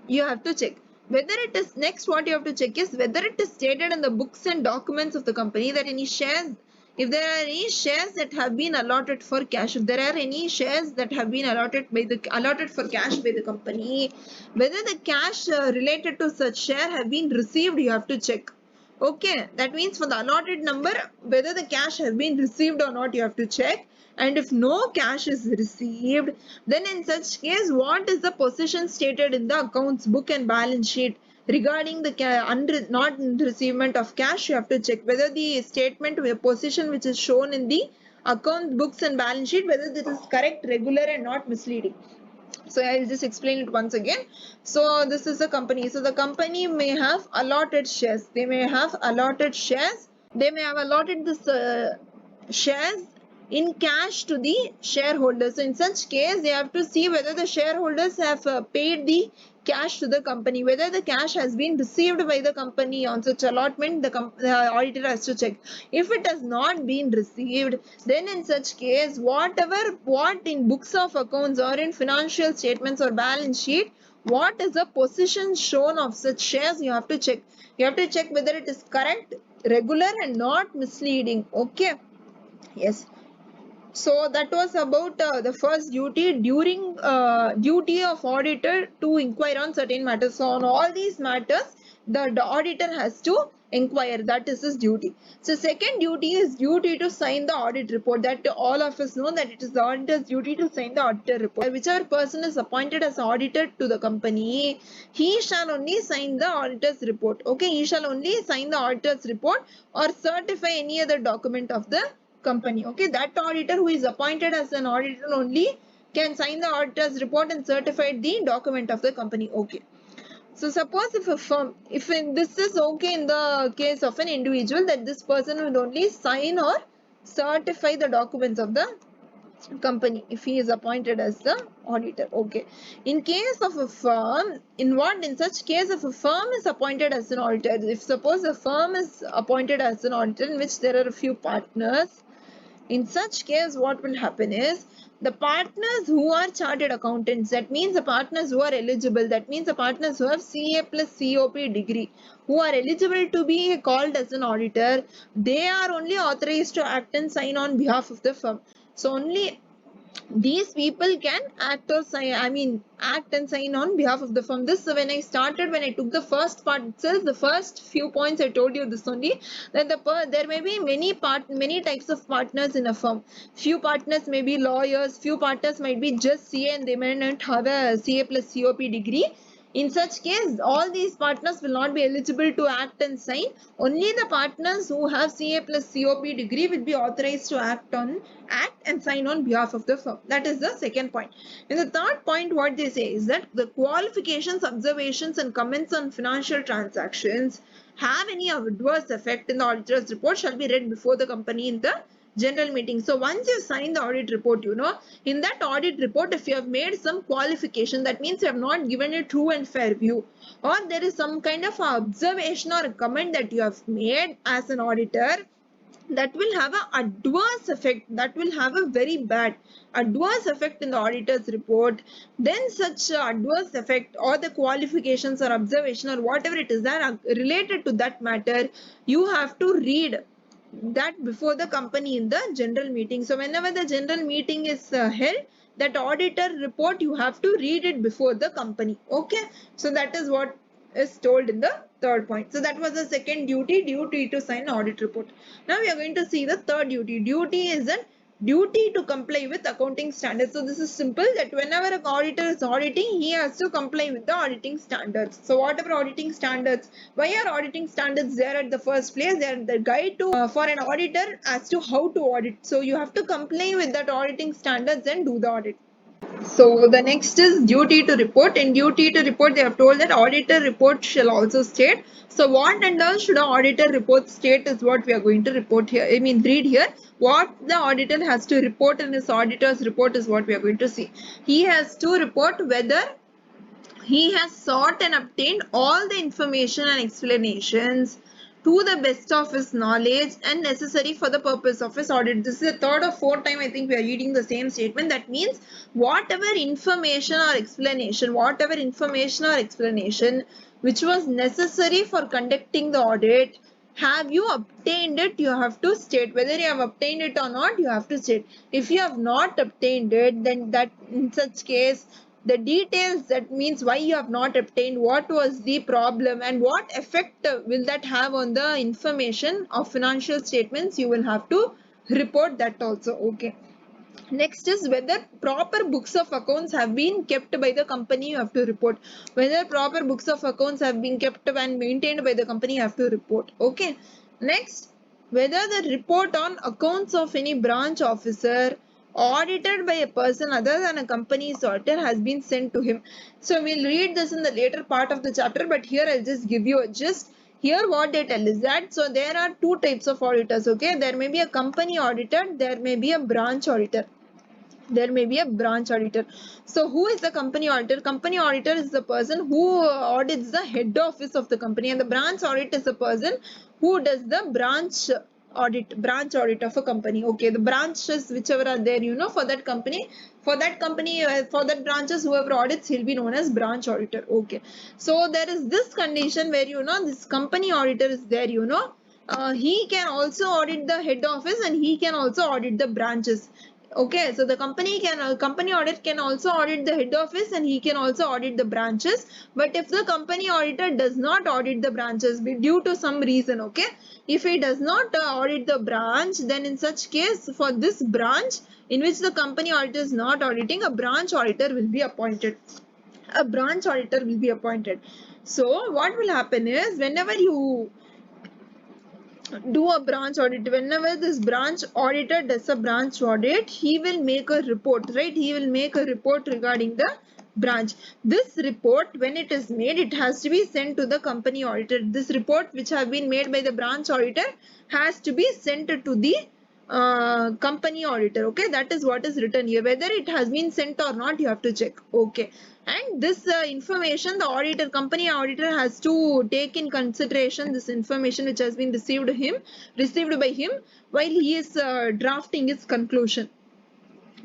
you have to check whether it is. Next what you have to check is whether it is stated in the books and documents of the company that any shares, if there are any shares that have been allotted for cash, if there are any shares that have been allotted for cash by the company, whether the cash related to such share have been received, you have to check. Okay, that means for the allotted number, whether the cash has been received or not, you have to check. And if no cash is received, then in such case, what is the position stated in the accounts book and balance sheet regarding the not receivement of cash? You have to check whether the statement or position which is shown in the account books and balance sheet, whether this is correct, regular and not misleading. So I'll just explain it once again. So this is a company. So the company may have allotted shares. They may have allotted this shares in cash to the shareholders. So in such case, they have to see whether the shareholders have paid the cash to the company, whether the cash has been received by the company on such allotment. The auditor has to check. If it has not been received, then in such case, what in books of accounts or in financial statements or balance sheet, what is the position shown of such shares, you have to check. You have to check whether it is correct, regular and not misleading. Okay. Yes. So that was about the first duty during duty of auditor to inquire on certain matters. So on all these matters, the auditor has to inquire. That is his duty. So second duty is duty to sign the audit report. That all of us know that it is the auditor's duty to sign the auditor report. Whichever person is appointed as auditor to the company, he shall only sign the auditor's report. Okay, he shall only sign the auditor's report or certify any other document of the company. Okay, that auditor who is appointed as an auditor only can sign the auditor's report and certify the document of the company. Okay. So suppose if a firm, this is okay in the case of an individual, that this person will only sign or certify the documents of the company if he is appointed as the auditor. Okay. In case of a firm, in such case, if a firm is appointed as an auditor, if suppose a firm is appointed as an auditor in which there are a few partners, in such case, what will happen is the partners who are chartered accountants, that means the partners who are eligible, that means the partners who have CA plus COP degree, who are eligible to be called as an auditor, they are only authorized to act and sign on behalf of the firm. So only these people can act or sign, act and sign on behalf of the firm. This, when I took the first part itself, the first few points I told you this only, that there may be many types of partners in a firm. Few partners may be lawyers, few partners might be just CA and they may not have a CA plus COP degree. In such case, all these partners will not be eligible to act and sign. Only the partners who have CA plus COP degree will be authorized to act and sign on behalf of the firm. That is the second point. And the third point, what they say is that the qualifications, observations, and comments on financial transactions have any adverse effect in the auditor's report shall be read before the company in the general meeting. So once you sign the audit report, in that audit report, if you have made some qualification, that means you have not given a true and fair view, or there is some kind of observation or a comment that you have made as an auditor, that will have an adverse effect, that will have a very bad adverse effect in the auditor's report, then such adverse effect or the qualifications or observation or whatever it is that are related to that matter, you have to read that before the company in the general meeting. So whenever the general meeting is held, that auditor report you have to read it before the company. Okay, so that is what is told in the third point. So that was the second duty to sign audit report. Now we are going to see the third duty. Duty is a duty to comply with accounting standards. So this is simple, that whenever an auditor is auditing, he has to comply with the auditing standards. So whatever auditing standards, why are auditing standards there at the first place? They are the guide to for an auditor as to how to audit. So you have to comply with that auditing standards and do the audit. So the next is duty to report. In duty to report, they have told that auditor report shall also state. So what and all should an auditor report state is what we are going to report here. Read here. What the auditor has to report in his auditor's report is what we are going to see. He has to report whether he has sought and obtained all the information and explanations to the best of his knowledge and necessary for the purpose of his audit. This is the third or fourth time I think we are reading the same statement. That means whatever information or explanation which was necessary for conducting the audit, have you obtained it? You have to state. Whether you have obtained it or not, you have to state. If you have not obtained it, then that in such case, the details, that means why you have not obtained, what was the problem, and what effect will that have on the information of financial statements, you will have to report that also. Okay. Next is whether proper books of accounts have been kept by the company, you have to report. Whether proper books of accounts have been kept and maintained by the company, you have to report. Okay. Next, whether the report on accounts of any branch officer audited by a person other than a company's auditor has been sent to him. So we'll read this in the later part of the chapter, but here I'll just give you a gist. Here what they tell is that, so there are two types of auditors. Okay, there may be a company auditor, there may be a branch auditor. So who is the company auditor? Company auditor is the person who audits the head office of the company, and the branch audit is the person who does the branch audit of a company. Okay, the branches whichever are there, for that company, for that branches, whoever audits, he'll be known as branch auditor. Okay, so there is this condition where this company auditor is there, he can also audit the head office and he can also audit the branches. Okay, so the company audit can also audit the head office and he can also audit the branches. But if the company auditor does not audit the branches due to some reason, okay, if he does not audit the branch, then in such case, for this branch in which the company auditor is not auditing, a branch auditor will be appointed. A branch auditor will be appointed. So what will happen is, whenever you do a branch audit, whenever this branch auditor does a branch audit, he will make a report, right? He will make a report regarding the branch. This report, when it is made, it has to be sent to the company auditor. This report which have been made by the branch auditor has to be sent to the company auditor. Okay, that is what is written here. Whether it has been sent or not, you have to check. Okay, and this information, the company auditor has to take in consideration this information which has been received by him while he is drafting his conclusion,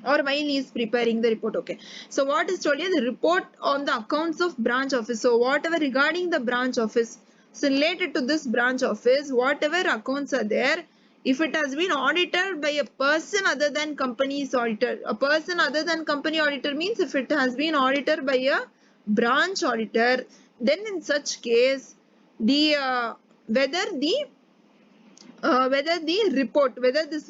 or while he is preparing the report. Okay, so what is told here, the report on the accounts of branch office. So whatever regarding the branch office, so related to this branch office, whatever accounts are there, if it has been audited by a person other than company's auditor, a person other than company auditor means if it has been audited by a branch auditor, then in such case, the whether this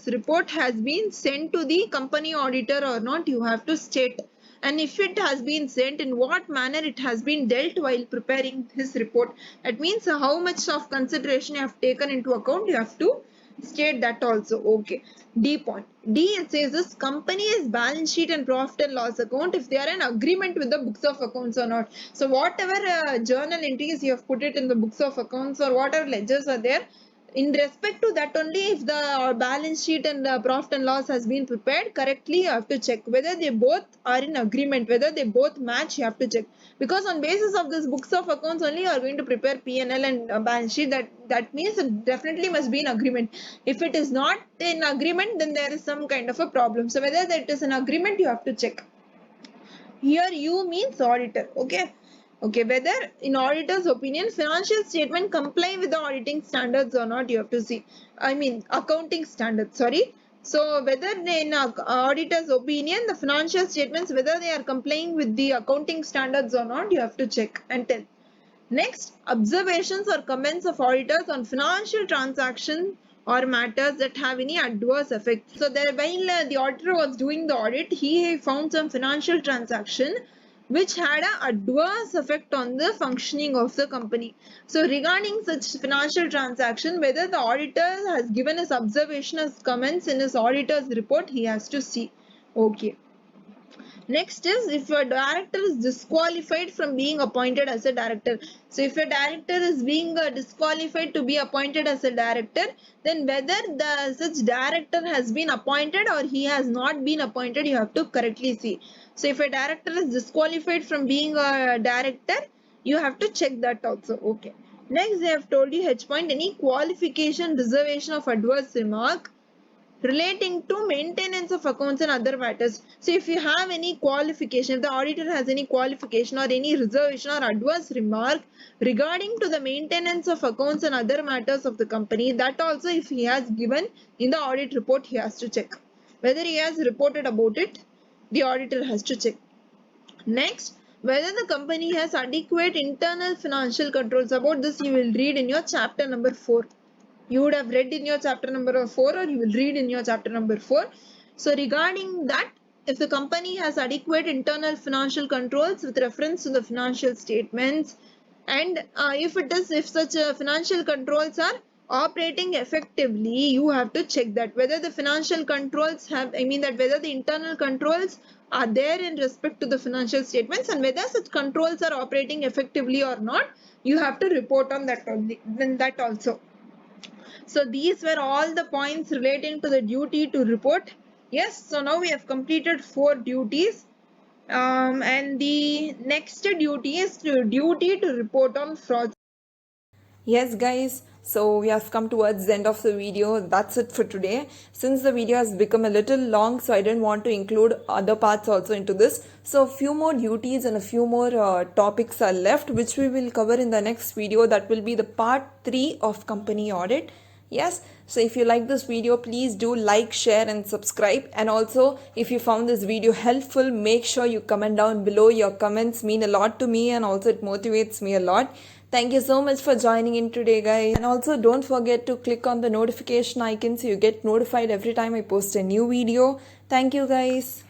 report has been sent to the company auditor or not, you have to state. And if it has been sent, in what manner it has been dealt while preparing his report. That means how much of consideration you have taken into account, you have to state that also. Okay, D point. D, it says this company's balance sheet and profit and loss account, if they are in agreement with the books of accounts or not. So whatever journal entries you have put it in the books of accounts, or whatever ledgers are there, in respect to that only, if the balance sheet and the profit and loss has been prepared correctly, you have to check whether they both are in agreement, whether they both match, you have to check. Because on basis of this books of accounts only, you are going to prepare P&L and balance sheet. That means it definitely must be in agreement. If it is not in agreement, then there is some kind of a problem. So whether that is an agreement, you have to check. Here you means auditor. Okay, whether in auditor's opinion financial statement comply with the auditing standards or not, you have to see. I mean accounting standards, sorry. So whether in auditor's opinion the financial statements, whether they are complying with the accounting standards or not, you have to check and tell. Next, observations or comments of auditors on financial transactions or matters that have any adverse effect. So there, while the auditor was doing the audit, he found some financial transaction which had an adverse effect on the functioning of the company. So regarding such financial transaction, whether the auditor has given his observation as comments in his auditor's report, he has to see. Okay. Next is, if a director is disqualified from being appointed as a director. So if a director is being disqualified to be appointed as a director, then whether the such director has been appointed or he has not been appointed, you have to correctly see. So if a director is disqualified from being a director, you have to check that also. Okay. Next, they have told you H point, any qualification, reservation of adverse remark relating to maintenance of accounts and other matters. So if you have any qualification, if the auditor has any qualification or any reservation or adverse remark regarding to the maintenance of accounts and other matters of the company, that also if he has given in the audit report, he has to check. Whether he has reported about it, the auditor has to check. Next, whether the company has adequate internal financial controls. About this you will read in your chapter number 4. You would have read in your chapter number 4, or you will read in your chapter number 4. So regarding that, if the company has adequate internal financial controls with reference to the financial statements, and if such financial controls are operating effectively, you have to check that whether the financial controls have, whether the internal controls are there in respect to the financial statements, and whether such controls are operating effectively or not, you have to report on that only, then that also. So these were all the points relating to the duty to report. Yes, so now we have completed 4 duties. And the next duty is duty to report on fraud. Yes, guys, So we have come towards the end of the video. That's it for today. Since the video has become a little long, so I didn't want to include other parts also into this. So a few more duties and a few more topics are left, which we will cover in the next video. That will be the part 3 of company audit. Yes, so if you like this video, please do like, share and subscribe. And also, if you found this video helpful, make sure you comment down below. Your comments mean a lot to me and also it motivates me a lot. Thank you so much for joining in today, guys. And also don't forget to click on the notification icon so you get notified every time I post a new video. Thank you, guys.